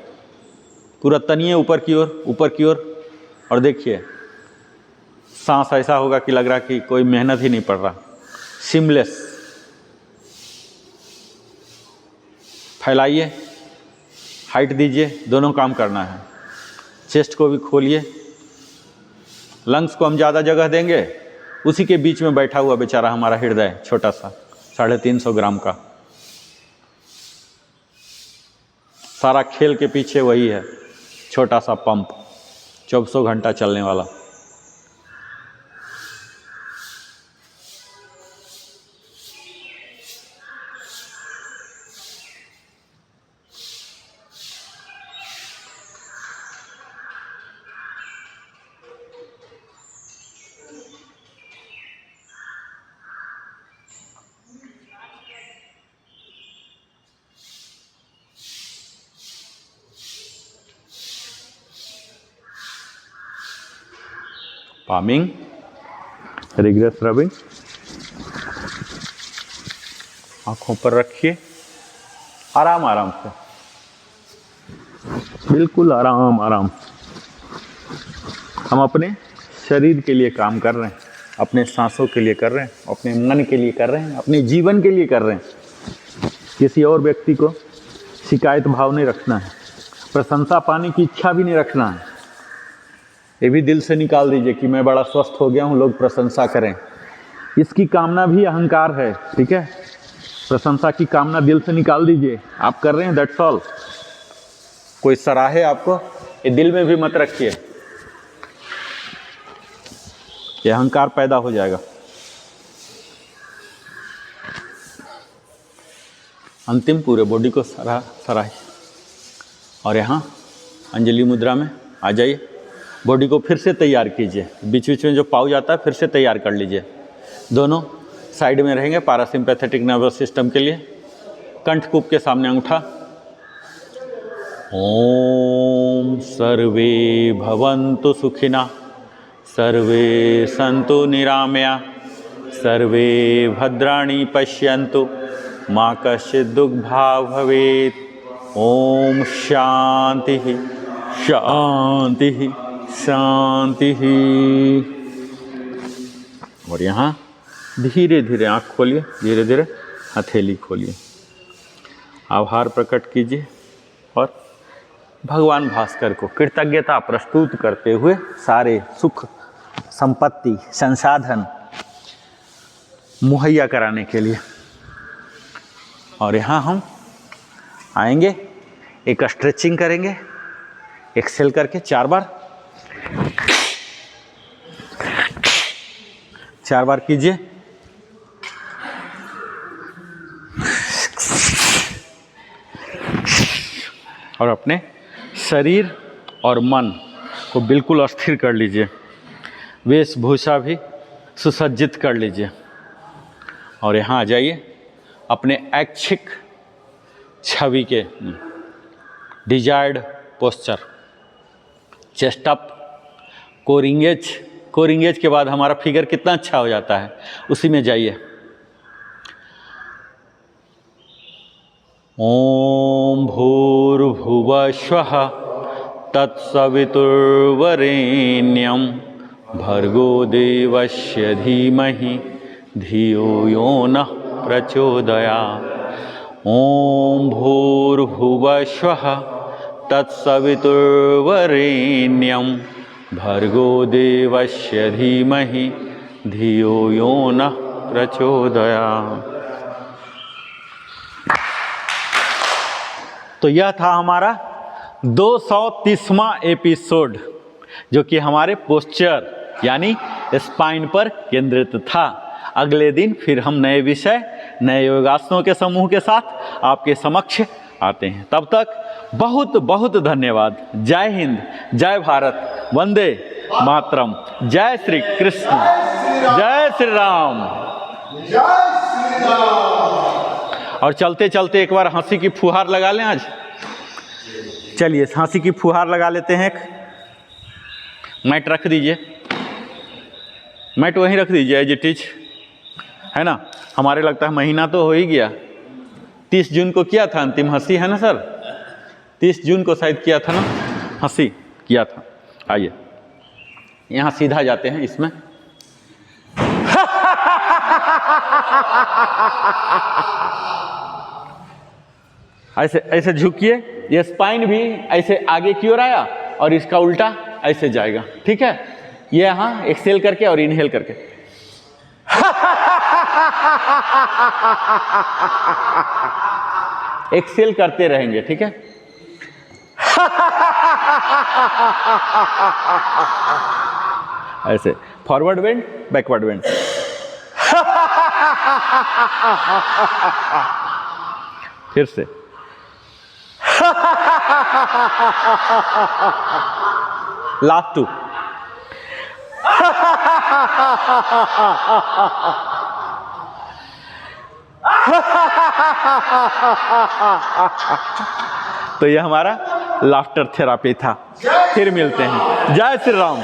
पूरा तनिए ऊपर की ओर, ऊपर की ओर, और देखिए सांस ऐसा होगा कि लग रहा कि कोई मेहनत ही नहीं पड़ रहा, सिमलेस। फैलाइए, हाइट दीजिए, दोनों काम करना है। चेस्ट को भी खोलिए। लंग्स को हम ज़्यादा जगह देंगे, उसी के बीच में बैठा हुआ बेचारा हमारा हृदय, छोटा सा 350 ग्राम का। सारा खेल के पीछे वही है, छोटा सा पंप, 24 घंटा चलने वाला। Palming, regress rubbing. आंखों पर रखिए, आराम आराम से, बिल्कुल आराम आराम। हम अपने शरीर के लिए काम कर रहे हैं, अपने सांसों के लिए कर रहे हैं, अपने मन के लिए कर रहे हैं, अपने जीवन के लिए कर रहे हैं। किसी और व्यक्ति को शिकायत भाव नहीं रखना है, प्रशंसा पाने की इच्छा भी नहीं रखना है। ये भी दिल से निकाल दीजिए कि मैं बड़ा स्वस्थ हो गया हूँ, लोग प्रशंसा करें। इसकी कामना भी अहंकार है, ठीक है। प्रशंसा की कामना दिल से निकाल दीजिए। आप कर रहे हैं, दैट्स ऑल। कोई सराहे आपको, ये दिल में भी मत रखिए, ये अहंकार पैदा हो जाएगा। अंतिम पूरे बॉडी को सराहे और यहाँ अंजलि मुद्रा में आ जाइए। बॉडी को फिर से तैयार कीजिए, बीच बीच में जो पाउज आता है फिर से तैयार कर लीजिए। दोनों साइड में रहेंगे पैरासिम्पैथेटिक नर्वस सिस्टम के लिए। कंठकूप के सामने अंगूठा। ओम सर्वे भवन्तु सुखिना, सर्वे सन्तु निरामया, सर्वे भद्राणि पश्यन्तु, मा कश्चित् दुःखभाग् भवेत्। ओम शांति शांति शांति। और यहाँ धीरे धीरे आँख खोलिए, धीरे धीरे हथेली खोलिए, आभार प्रकट कीजिए और भगवान भास्कर को कृतज्ञता प्रस्तुत करते हुए सारे सुख, संपत्ति, संसाधन मुहैया कराने के लिए। और यहाँ हम आएंगे, एक स्ट्रेचिंग करेंगे, एक्सेल करके 4 बार कीजिए। और अपने शरीर और मन को बिल्कुल अस्थिर कर लीजिए, वेशभूषा भी सुसज्जित कर लीजिए। और यहाँ आ जाइए अपने ऐच्छिक छवि के डिजायर्ड पोस्चर, चेस्ट अप, कोरिंगेज के बाद हमारा फिगर कितना अच्छा हो जाता है, उसी में जाइए। ओम भूर्भुवः स्वः तत्सवितुर्वरेण्यं भर्गो देवस्य धीमहि धियो यो नः प्रचोदयात्। ओम भूर्भुवः स्वः तत्सवितुर्वरेण्यं भर्गो देवस्य धीमहि धियो यो नः प्रचोदयात्। तो यह था हमारा 230वां एपिसोड, जो कि हमारे पोस्चर यानी स्पाइन पर केंद्रित था। अगले दिन फिर हम नए विषय, नए योगासनों के समूह के साथ आपके समक्ष आते हैं। तब तक बहुत बहुत धन्यवाद। जय हिंद, जय भारत, वंदे मातरम, जय श्री कृष्ण, जय श्री राम। और चलते चलते एक बार हंसी की फुहार लगा लें आज। चलिए हंसी की फुहार लगा लेते हैं। मैट रख दीजिए, मैट वहीं रख दीजिए एज इट इज, है ना। हमारे लगता है महीना तो हो ही गया। 30 जून को किया था अंतिम हंसी, है ना सर? 30 जून को शायद किया था ना, हंसी किया था। आइए यहाँ सीधा जाते हैं इसमें। ऐसे ऐसे झुकिए, ये स्पाइन भी ऐसे आगे की ओर आया और इसका उल्टा ऐसे जाएगा, ठीक है। ये यहाँ एक्सेल करके और इनहेल करके। एक्सेल करते रहेंगे, ठीक है। ऐसे फॉरवर्ड बेंड, बैकवर्ड बेंड। फिर से। लास्ट 2। तो ये हमारा लाफ्टर थेरापी था। फिर मिलते हैं। जय श्री राम।